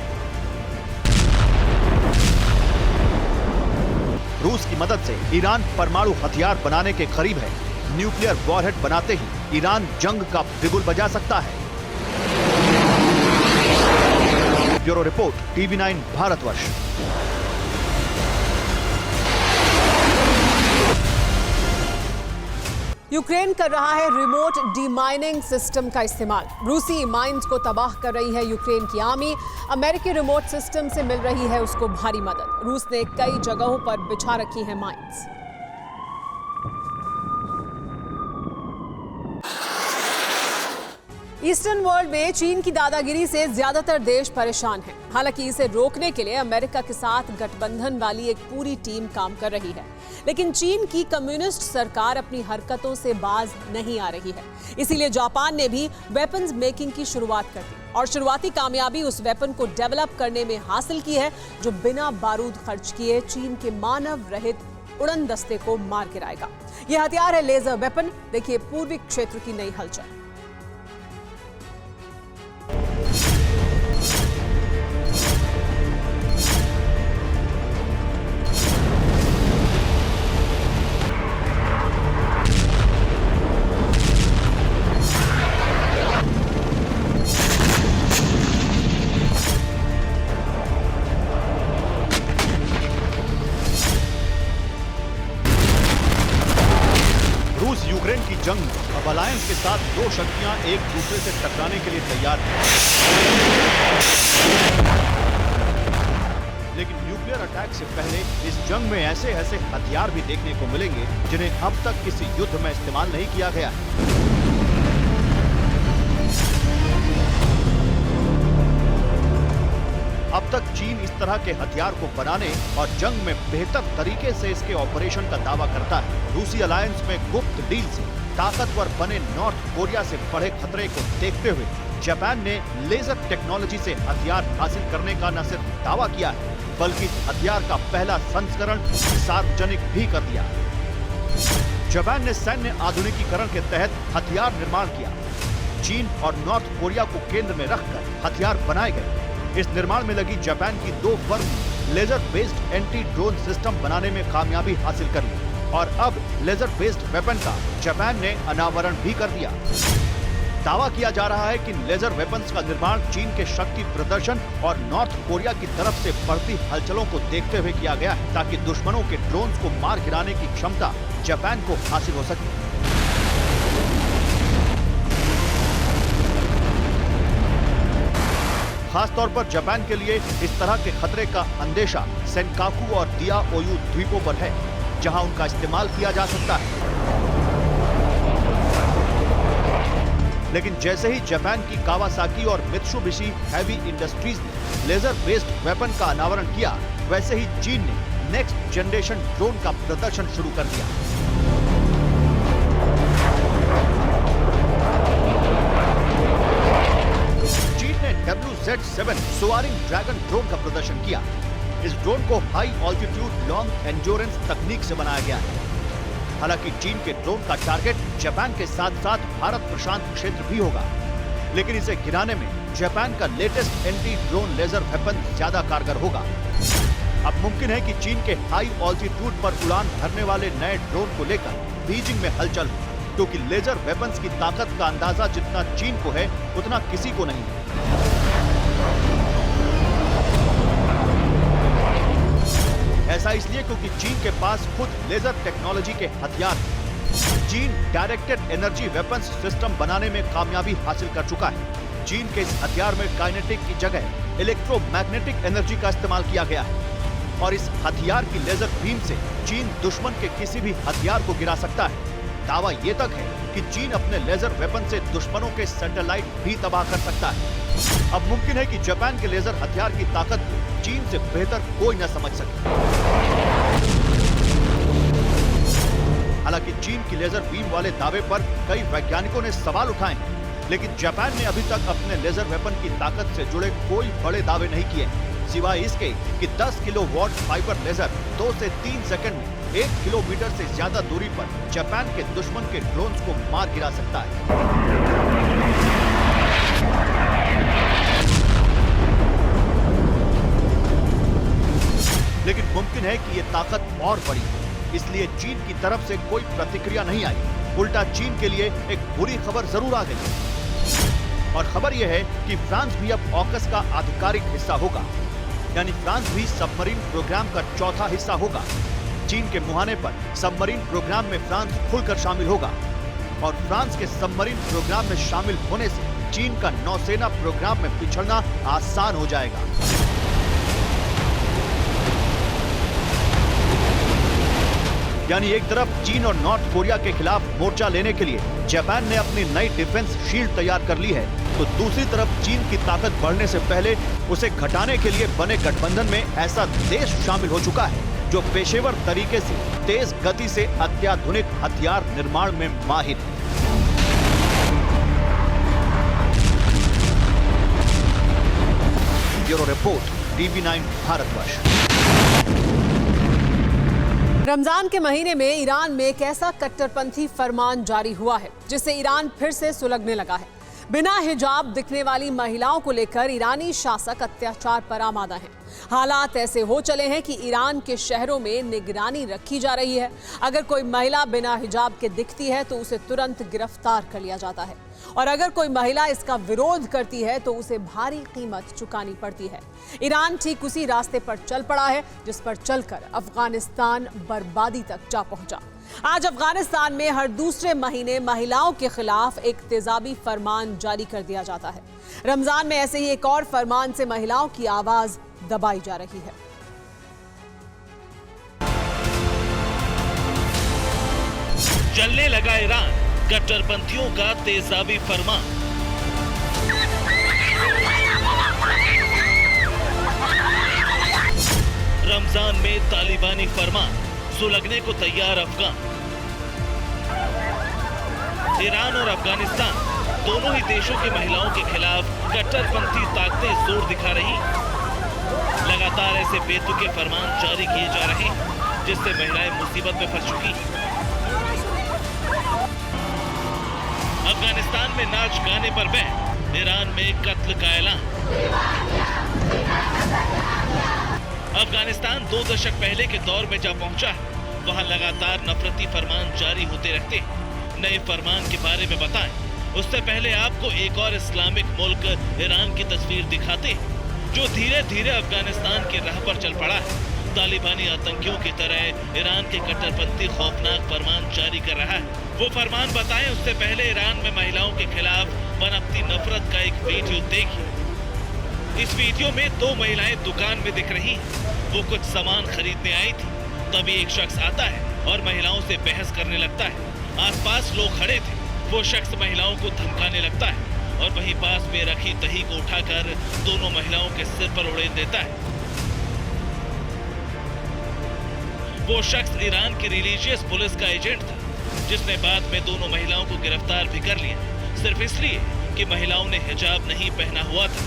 रूस की मदद से ईरान परमाणु हथियार बनाने के करीब है। न्यूक्लियर वॉरहेड बनाते ही ईरान जंग का बिगुल बजा सकता है। Bureau report, TV9 Bharatvarsh. Ukraine कर रहा है रिमोट डीमाइनिंग सिस्टम का इस्तेमाल। रूसी माइंस को तबाह कर रही है यूक्रेन की आर्मी। अमेरिकी रिमोट सिस्टम से मिल रही है उसको भारी मदद। रूस ने कई जगहों पर बिछा रखी है माइंस। ईस्टर्न वर्ल्ड में चीन की दादागिरी से ज्यादातर देश परेशान हैं। हालांकि इसे रोकने के लिए अमेरिका के साथ गठबंधन वाली एक पूरी टीम काम कर रही है, लेकिन चीन की कम्युनिस्ट सरकार अपनी हरकतों से बाज नहीं आ रही है। इसीलिए जापान ने भी वेपन्स मेकिंग की शुरुआत कर दी और शुरुआती कामयाबी उस वेपन को डेवलप करने में हासिल की है जो बिना बारूद खर्च किए चीन के मानव रहित उड़न दस्ते को मार गिराएगा। यह हथियार है लेजर वेपन। देखिए पूर्वी क्षेत्र की नई हलचल। रूस यूक्रेन की जंग में अब अलायंस के साथ दो शक्तियां एक दूसरे से टकराने के लिए तैयार हैं। लेकिन न्यूक्लियर अटैक से पहले इस जंग में ऐसे हथियार भी देखने को मिलेंगे जिन्हें अब तक किसी युद्ध में इस्तेमाल नहीं किया गया है। अब तक चीन इस तरह के हथियार को बनाने और जंग में बेहतर तरीके से इसके ऑपरेशन का दावा करता है। रूसी अलायंस में गुप्त डील से ताकतवर बने नॉर्थ कोरिया से बढ़े खतरे को देखते हुए जापान ने लेजर टेक्नोलॉजी से हथियार हासिल करने का न सिर्फ दावा किया है, बल्कि हथियार का पहला संस्करण सार्वजनिक भी कर दिया। जापान ने सैन्य आधुनिकीकरण के तहत हथियार निर्माण किया। चीन और नॉर्थ कोरिया को केंद्र में रखकर हथियार बनाए गए। इस निर्माण में लगी जापान की दो firm laser based anti drone system बनाने में कामयाबी हासिल कर ली और अब लेजर बेस्ड वेपन का जापान ने अनावरण भी कर दिया। दावा किया जा रहा है कि लेजर वेपन्स का निर्माण चीन के शक्ति प्रदर्शन और नॉर्थ कोरिया की तरफ से बढ़ती हलचलों को देखते हुए किया गया है, ताकि दुश्मनों के ड्रोन्स को मार गिराने की क्षमता जापान को हासिल हो सके। खासतौर पर जापान के लिए इस तरह के खतरे का अंदेशा सेनकाकू और दियाओयू द्वीपों पर है, जहां उनका इस्तेमाल किया जा सकता है। लेकिन जैसे ही जापान की कावासाकी और मित्सुबिशी हैवी इंडस्ट्रीज ने लेजर बेस्ड वेपन का अनावरण किया, वैसे ही चीन ने नेक्स्ट जनरेशन ड्रोन का प्रदर्शन शुरू कर दिया। WZ-7 सोआरिंग ड्रैगन ड्रोन का प्रदर्शन किया। इस ड्रोन को हाई ऑल्टीट्यूड लॉन्ग एंड्योरेंस तकनीक से बनाया गया है। हालांकि चीन के ड्रोन का टारगेट जापान के साथ साथ भारत प्रशांत क्षेत्र भी होगा, लेकिन इसे गिराने में जापान का latest anti drone laser weapon ज्यादा कारगर होगा। अब मुमकिन है कि चीन के हाई ऑल्टीट्यूड पर उड़ान भरने वाले नए ड्रोन को लेकर बीजिंग में हलचल हो, क्योंकि लेजर वेपन्स की ताकत का अंदाजा जितना चीन को है उतना किसी को नहीं है। ऐसा इसलिए क्योंकि चीन के पास खुद लेजर टेक्नोलॉजी के हथियार हैं। चीन डायरेक्टेड एनर्जी वेपन्स सिस्टम बनाने में कामयाबी हासिल कर चुका है। चीन के इस हथियार में काइनेटिक की जगह इलेक्ट्रोमैग्नेटिक एनर्जी का इस्तेमाल किया गया है और इस हथियार की लेजर बीम से चीन दुश्मन के किसी भी हथियार को गिरा सकता है। दावा ये तक है कि चीन अपने लेजर वेपन से दुश्मनों के सैटेलाइट भी तबाह कर सकता है। अब मुमकिन है कि जापान के लेजर हथियार की ताकत को चीन से बेहतर कोई न समझ सके। हालांकि चीन की लेजर बीम वाले दावे पर कई वैज्ञानिकों ने सवाल उठाए हैं, लेकिन जापान ने अभी तक अपने लेजर वेपन की ताकत से जुड़े कोई बड़े दावे नहीं किए, सिवाय इसके कि 10 किलोवाट फाइबर लेजर 2 से 3 सेकंड में 1 किलोमीटर से ज्यादा दूरी पर जापान के दुश्मन के ड्रोन्स को मार गिरा सकता है। लेकिन मुमकिन है कि ये ताकत और बड़ी हो, इसलिए चीन की तरफ से कोई प्रतिक्रिया नहीं आई। उल्टा चीन के लिए एक बुरी खबर जरूर आ गई और खबर यह है कि फ्रांस भी अब ऑकस का आधिकारिक हिस्सा होगा, यानी फ्रांस भी सबमरीन प्रोग्राम का चौथा हिस्सा होगा। चीन के मुहाने पर सबमरीन प्रोग्राम में फ्रांस खुलकर शामिल होगा और फ्रांस के सबमरीन प्रोग्राम में शामिल होने से चीन का नौसेना प्रोग्राम में पिछड़ना आसान हो जाएगा। यानी एक तरफ चीन और नॉर्थ कोरिया के खिलाफ मोर्चा लेने के लिए जापान ने अपनी नई डिफेंस शील्ड तैयार कर ली है, तो दूसरी तरफ चीन की ताकत बढ़ने से पहले उसे घटाने के लिए बने गठबंधन में ऐसा देश शामिल हो चुका है जो पेशेवर तरीके से तेज गति से अत्याधुनिक हथियार निर्माण में माहिर है। Bureau report, TV9 Bharatvarsh. Ramzan के महीने में ईरान में एक ऐसा कट्टरपंथी फरमान जारी हुआ है जिससे ईरान फिर से सुलगने लगा है। बिना हिजाब दिखने वाली महिलाओं को लेकर ईरानी शासक अत्याचार पर आमादा हैं। हालात ऐसे हो चले हैं कि ईरान के शहरों में निगरानी रखी जा रही है। अगर कोई महिला बिना हिजाब के दिखती है तो उसे तुरंत गिरफ्तार कर लिया जाता है और अगर कोई महिला इसका विरोध करती है तो उसे भारी कीमत चुकानी पड़ती है। ईरान ठीक उसी रास्ते पर चल पड़ा है जिस पर चलकर अफगानिस्तान बर्बादी तक जा पहुंचा। आज अफगानिस्तान में हर दूसरे महीने महिलाओं के खिलाफ एक तेजाबी फरमान जारी कर दिया जाता है। रमजान में ऐसे ही एक और फरमान से महिलाओं की आवाज दबाई जा रही है। चलने लगा ईरान कट्टरपंथियों का तेजाबी फरमान। रमजान में तालिबानी फरमान, सुलगने को तैयार अफगान। ईरान और अफगानिस्तान दोनों ही देशों की महिलाओं के खिलाफ कट्टरपंथी ताकतें जोर दिखा रही। लगातार ऐसे बेतुके फरमान जारी किए जा रहे हैं जिससे महिलाएं मुसीबत में फंस चुकी। अफगानिस्तान में नाच गाने पर बैन, ईरान में कत्ल का ऐलान। अफगानिस्तान 2 दशक पहले के दौर में जा पहुंचा है। वहां लगातार नफरती फरमान जारी होते रहते हैं। नए फरमान के बारे में बताएं, उससे पहले आपको एक और इस्लामिक मुल्क ईरान की तस्वीर दिखाते हैं जो धीरे धीरे अफगानिस्तान की राह पर चल पड़ा है। तालिबानी आतंकियों की तरह ईरान के कट्टरपंथी खौफनाक फरमान जारी कर रहा है। वो फरमान बताएं, उससे पहले ईरान में महिलाओं के खिलाफ पनपती नफरत का एक वीडियो देखिए। इस वीडियो में 2 महिलाएं दुकान में दिख रही हैं। वो कुछ सामान खरीदने आई थी, तभी एक शख्स आता है और महिलाओं से बहस करने लगता है। आसपास लोग खड़े थे। वो शख्स महिलाओं को धमकाने लगता है और वहीं पास में रखी दही को उठाकर दोनों महिलाओं के सिर पर उड़ेल देता है। वो शख्स ईरान की रिलीजियस पुलिस का एजेंट था जिसने बाद में दोनों महिलाओं को गिरफ्तार भी कर लिया, सिर्फ इसलिए कि महिलाओं ने हिजाब नहीं पहना हुआ था।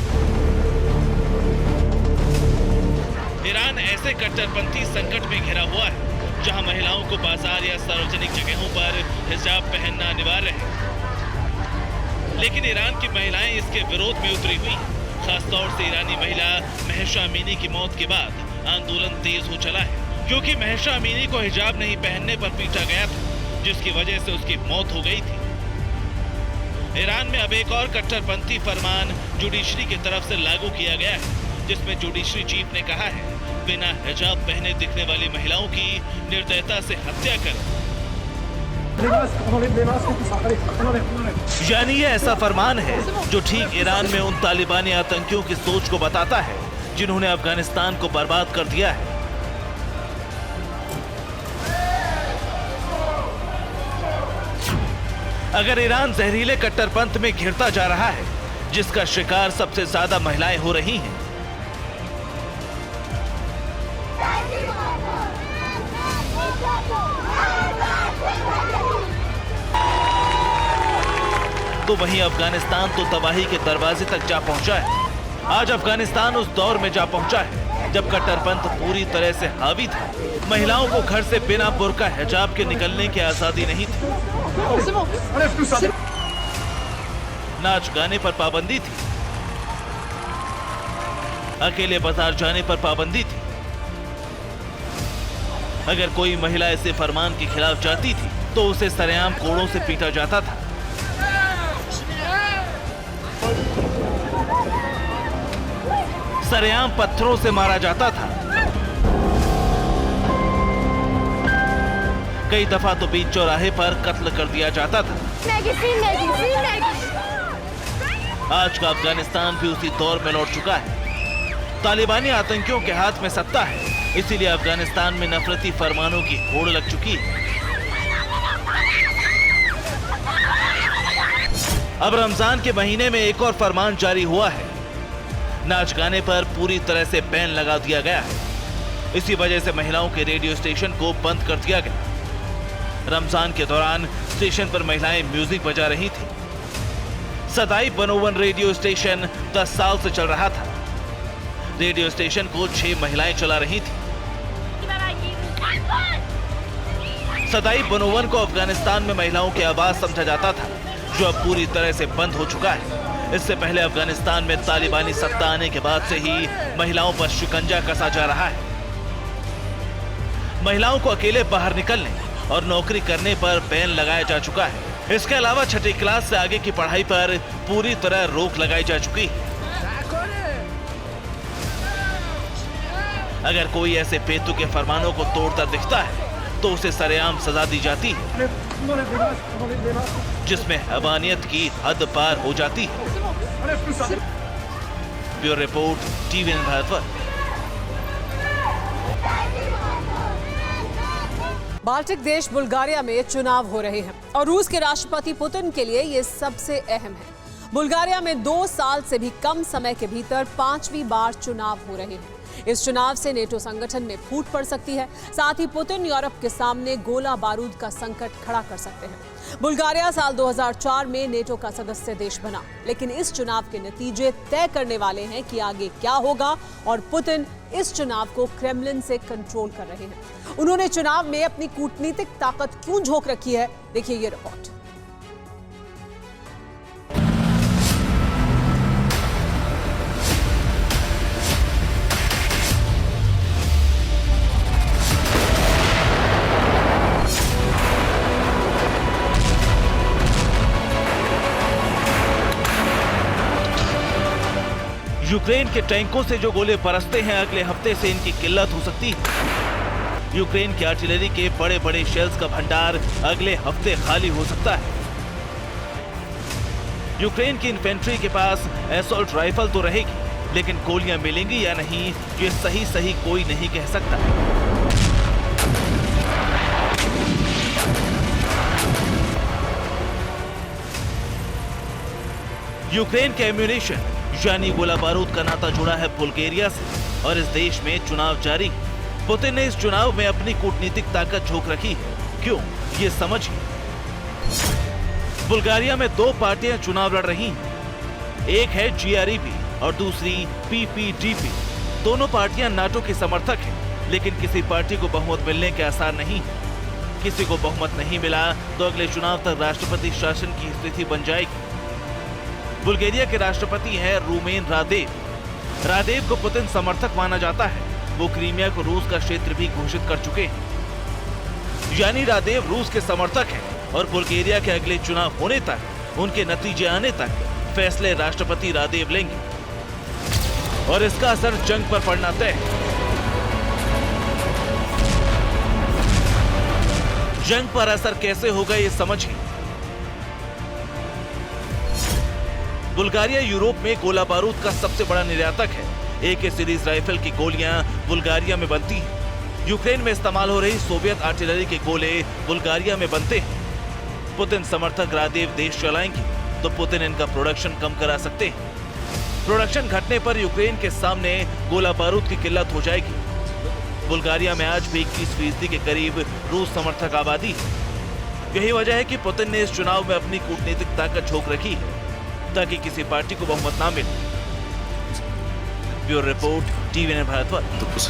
ईरान ऐसे कट्टरपंथी संकट में घिरा हुआ है जहां महिलाओं को बाजार या सार्वजनिक जगहों पर हिजाब पहनना अनिवार्य है, लेकिन ईरान की महिलाएं इसके विरोध में उतरी हुई। खासतौर से ईरानी महिला महशा अमीनी की मौत के बाद आंदोलन तेज हो चला है क्योंकि महशा अमीनी को हिजाब नहीं पहनने पर पीटा गया था जिसकी वजह से उसकी मौत हो गई थी। ईरान में अब एक और कट्टरपंथी फरमान जुडिशरी की तरफ से लागू किया गया है जिसमें जुडिशरी चीफ ने कहा है बिना हिजाब पहने दिखने वाली महिलाओं की निर्दयता से हत्या करें। यानी ये ऐसा फरमान है जो ठीक ईरान में उन तालिबानी आतंकियों की सोच को बताता है जिन्होंने अफगानिस्तान को बर्बाद कर दिया है। अगर ईरान जहरीले कट्टरपंथ में घिरता जा रहा है जिसका शिकार सबसे ज्यादा महिलाएं हो रही हैं, तो वहीं अफगानिस्तान तो तबाही के दरवाजे तक जा पहुंचा है। आज अफगानिस्तान उस दौर में जा पहुंचा है जब कट्टरपंथ पूरी तरह से हावी था। महिलाओं को घर से बिना बुर्का हिजाब के निकलने की आजादी नहीं थी। नाच गाने पर पाबंदी थी, अकेले बाजार जाने पर पाबंदी थी। अगर कोई महिला ऐसे फरमान के खिलाफ जाती थी तो उसे सरेआम कोड़ों से पीटा जाता था। सरेआम पत्थरों से मारा जाता था। कई दफा तो बीच चौराहे पर कत्ल कर दिया जाता था। आज का अफगानिस्तान भी उसी दौर में लौट चुका है। तालिबानी आतंकियों के हाथ में सत्ता है इसीलिए अफगानिस्तान में नफरती फरमानों की होड़ लग चुकी है। अब रमजान के महीने में एक और फरमान जारी हुआ है। नाच गाने पर पूरी तरह से बैन लगा दिया गया है। इसी वजह से महिलाओं के रेडियो स्टेशन को बंद कर दिया गया। रमजान के दौरान स्टेशन पर महिलाएं म्यूजिक बजा रही थी। सदाई बनोवन रेडियो स्टेशन 10 साल से चल रहा था। रेडियो स्टेशन को 6 महिलाएं चला रही थी। सदाई बनोवन को अफगानिस्तान में महिलाओं की आवाज समझा जाता था, जो अब पूरी तरह से बंद हो चुका है। इससे पहले अफगानिस्तान में तालिबानी सत्ता आने के बाद से ही महिलाओं पर शिकंजा कसा जा रहा है। महिलाओं को अकेले बाहर निकलने और नौकरी करने पर बैन लगाया जा चुका है। इसके अलावा छठी क्लास से आगे की पढ़ाई पर पूरी तरह रोक लगाई जा चुकी है। अगर कोई ऐसे बेतुके के फरमानों को तोड़ता दिखता है तो उसे सरेआम सजा दी जाती है, जिसमें हैवानियत की हद पार हो जाती है। Bureau report, TV Bharatvarsh. Baltic देश बुल्गारिया में चुनाव हो रहे हैं और रूस के राष्ट्रपति पुतिन के लिए ये सबसे अहम है। बुल्गारिया में 2 साल से भी कम समय के भीतर 5वीं बार चुनाव हो रहे हैं। इस चुनाव से नेटो संगठन में फूट पड़ सकती है। साथ ही पुतिन यूरोप के सामने गोला बारूद का संकट खड़ा कर सकते हैं। बुल्गारिया साल 2004 में नेटो का सदस्य देश बना, लेकिन इस चुनाव के नतीजे तय करने वाले हैं कि आगे क्या होगा और पुतिन इस चुनाव को क्रेमलिन से कंट्रोल कर रहे हैं। उन्होंने चुनाव में अपनी कूटनीतिक ताकत क्यों झोंक रखी है, देखिए ये रिपोर्ट। यूक्रेन के टैंकों से जो गोले बरसते हैं, अगले हफ्ते से इनकी किल्लत हो सकती है। यूक्रेन की आर्टिलरी के बड़े बड़े शेल्स का भंडार अगले हफ्ते खाली हो सकता है। यूक्रेन की इन्फेंट्री के पास असॉल्ट राइफल तो रहेगी, लेकिन गोलियां मिलेंगी या नहीं, ये सही कोई नहीं कह सकता। यूक्रेन के एम्यूनिशन यानी गोला बारूद का नाता जुड़ा है बुल्गारिया से और इस देश में चुनाव जारी। पुतिन ने इस चुनाव में अपनी कूटनीतिक ताकत झोंक रखी है। क्यों, ये समझिए। बुल्गारिया में 2 पार्टियां चुनाव लड़ रही हैं। एक है जीआरईपी और दूसरी पीपीडीपी। दोनों पार्टियां नाटो की समर्थक हैं, लेकिन किसी पार्टी को बहुमत मिलने के आसार नहीं है। किसी को बहुमत नहीं मिला तो अगले चुनाव तक राष्ट्रपति शासन की स्थिति बन जाएगी। बुल्गारिया के राष्ट्रपति हैं रूमेन रादेव। रादेव को पुतिन समर्थक माना जाता है। वो क्रीमिया को रूस का क्षेत्र भी घोषित कर चुके हैं। यानी रादेव रूस के समर्थक हैं और बुल्गारिया के अगले चुनाव होने तक, उनके नतीजे आने तक फैसले राष्ट्रपति रादेव लेंगे और इसका असर जंग पर पड़ना तय है। जंग पर असर कैसे होगा ये समझिए। बुल्गारिया यूरोप में गोला बारूद का सबसे बड़ा निर्यातक है। AK सीरीज राइफल की गोलियां बुल्गारिया में बनती हैं। यूक्रेन में इस्तेमाल हो रही सोवियत आर्टिलरी के गोले बुल्गारिया में बनते हैं। पुतिन समर्थक रादेव देश चलाएंगे तो पुतिन इनका प्रोडक्शन कम करा सकते हैं। प्रोडक्शन घटने पर यूक्रेन के सामने गोला बारूद की किल्लत हो जाएगी। बुल्गारिया में आज भी 21% के करीब रूस समर्थक आबादी है। यही वजह है कि पुतिन ने इस चुनाव में अपनी कूटनीतिक ताकत झोंक रखी है ताकि किसी पार्टी को बहुमत ना मिले। Bureau report, TV Bharatvarsh.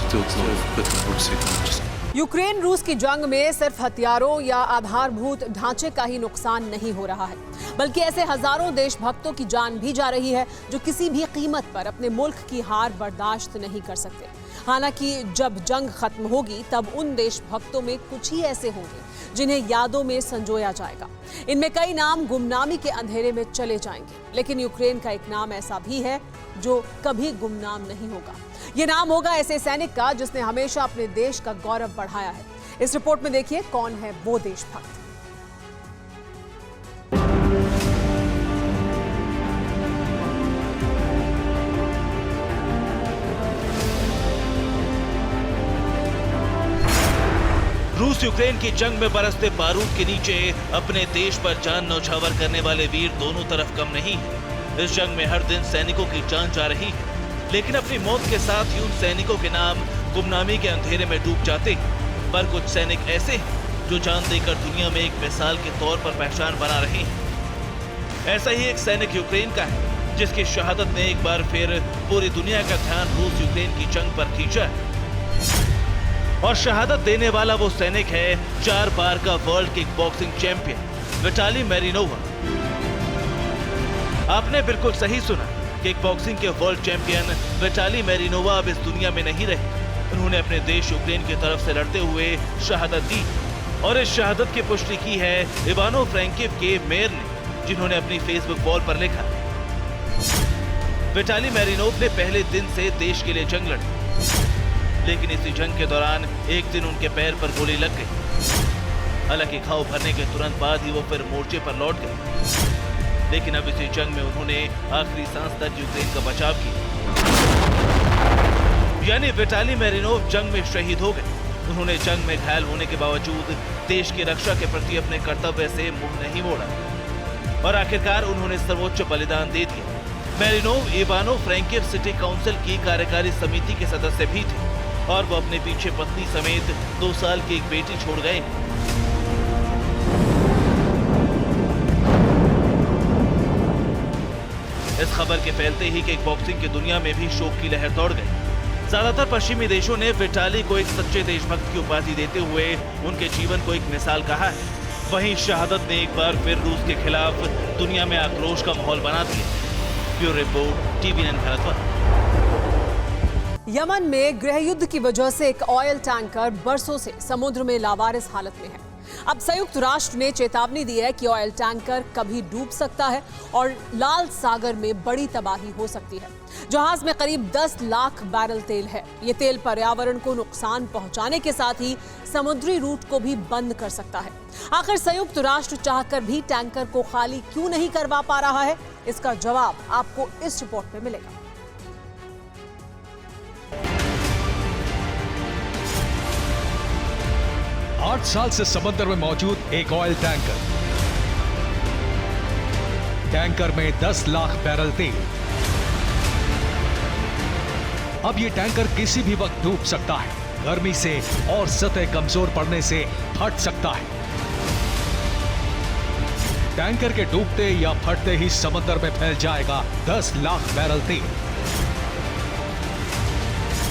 Ukraine रूस की जंग में सिर्फ हथियारों या आधारभूत ढांचे का ही नुकसान नहीं हो रहा है, बल्कि ऐसे हजारों देशभक्तों की जान भी जा रही है जो किसी भी कीमत पर अपने मुल्क की हार बर्दाश्त नहीं कर सकते। हालांकि जब जंग खत्म होगी तब उन देशभक्तों में कुछ ही ऐसे होंगे जिन्हें यादों में संजोया जाएगा। इनमें कई नाम गुमनामी के अंधेरे में चले जाएंगे, लेकिन यूक्रेन का एक नाम ऐसा भी है जो कभी गुमनाम नहीं होगा। ये नाम होगा ऐसे सैनिक का जिसने हमेशा अपने देश का गौरव बढ़ाया है। इस रिपोर्ट में देखिए कौन है वो देशभक्त। रूस यूक्रेन की जंग में बरसते बारूद के नीचे अपने देश पर जान न्यौछावर करने वाले वीर दोनों तरफ कम नहीं है। इस जंग में हर दिन सैनिकों की जान जा रही है, लेकिन अपनी मौत के साथ ही उन सैनिकों के नाम गुमनामी के अंधेरे में डूब जाते हैं। पर कुछ सैनिक ऐसे हैं जो जान देकर दुनिया में एक मिसाल के तौर पर पहचान बना रहे हैं। ऐसा ही एक सैनिक यूक्रेन का है, जिसकी शहादत ने एक बार फिर पूरी दुनिया का ध्यान रूस यूक्रेन की जंग पर खींचा है। और शहादत देने वाला वो सैनिक है 4 बार का world kick boxing champion Vitaly Marinova. आपने बिल्कुल सही सुना, किक बॉक्सिंग के वर्ल्ड चैंपियन विटाली मैरिनोवा अब इस दुनिया में नहीं रहे। उन्होंने अपने देश यूक्रेन की तरफ से लड़ते हुए शहादत दी, और इस शहादत की पुष्टि की है इवानो फ्रैंकिव के मेयर ने, जिन्होंने अपनी फेसबुक वॉल पर लिखा, विटाली मैरिनोव ने पहले दिन से देश के लिए जंग लड़ी, लेकिन इसी जंग के दौरान एक दिन उनके पैर पर गोली लग गई। हालांकि घाव भरने के तुरंत बाद ही वो फिर मोर्चे पर लौट गए, लेकिन अब इसी जंग में उन्होंने आखिरी सांस तक यूक्रेन का बचाव किया। यानी विटाली मैरिनोव जंग में शहीद हो गए। उन्होंने जंग में घायल होने के बावजूद देश की रक्षा के प्रति अपने कर्तव्य से मुंह नहीं मोड़ा, और आखिरकार उन्होंने सर्वोच्च बलिदान दे दिया। मैरिनोव इवानो फ्रैंकिव सिटी काउंसिल की कार्यकारी समिति के सदस्य भी थे, और वो अपने पीछे पत्नी समेत 2 साल की एक बेटी छोड़ गए। इस खबर के फैलते ही किक बॉक्सिंग की दुनिया में भी शोक की लहर दौड़ गई। ज्यादातर पश्चिमी देशों ने विटाली को एक सच्चे देशभक्त की उपाधि देते हुए उनके जीवन को एक मिसाल कहा है। वहीं शहादत ने एक बार फिर रूस के खिलाफ दुनिया में आक्रोश का माहौल बना दिया। Bureau report, TVN Bharatvarsh. Yemen में गृह युद्ध की वजह से एक ऑयल टैंकर बरसों से समुद्र में लावारिस हालत में है। अब संयुक्त राष्ट्र ने चेतावनी दी है कि ऑयल टैंकर कभी डूब सकता है और लाल सागर में बड़ी तबाही हो सकती है। जहाज में करीब 10 लाख बैरल तेल है। ये तेल पर्यावरण को नुकसान पहुंचाने के साथ ही समुद्री रूट को भी बंद कर सकता है। आखिर संयुक्त राष्ट्र चाहकर भी टैंकर को खाली क्यों नहीं करवा पा रहा है, इसका जवाब आपको इस रिपोर्ट में मिलेगा। 8 साल से समंदर में मौजूद एक ऑयल टैंकर में 10 लाख बैरल तेल। अब ये टैंकर किसी भी वक्त डूब सकता है, गर्मी से और सतह कमजोर पड़ने से फट सकता है। टैंकर के डूबते या फटते ही समंदर में फैल जाएगा 10 लाख बैरल तेल।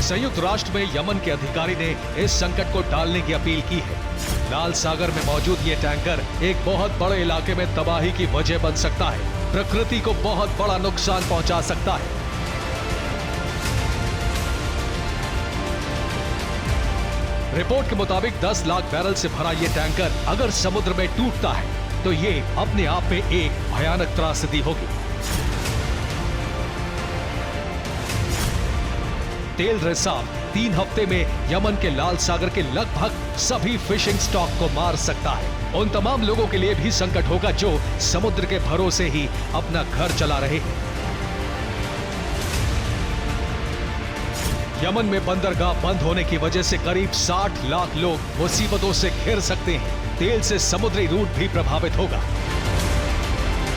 संयुक्त राष्ट्र में यमन के अधिकारी ने इस संकट को टालने की अपील की है। लाल सागर में मौजूद ये टैंकर एक बहुत बड़े इलाके में तबाही की वजह बन सकता है, प्रकृति को बहुत बड़ा नुकसान पहुंचा सकता है। रिपोर्ट के मुताबिक 10 लाख बैरल से भरा ये टैंकर अगर समुद्र में टूटता है तो ये अपने आप में एक भयानक त्रासदी होगी। तेल रिसाव 3 हफ्ते में यमन के लाल सागर के लगभग सभी फिशिंग स्टॉक को मार सकता है। उन तमाम लोगों के लिए भी संकट होगा जो समुद्र के भरोसे ही अपना घर चला रहे हैं। यमन में बंदरगाह बंद होने की वजह से करीब 60 लाख लोग मुसीबतों से घिर सकते हैं। तेल से समुद्री रूट भी प्रभावित होगा।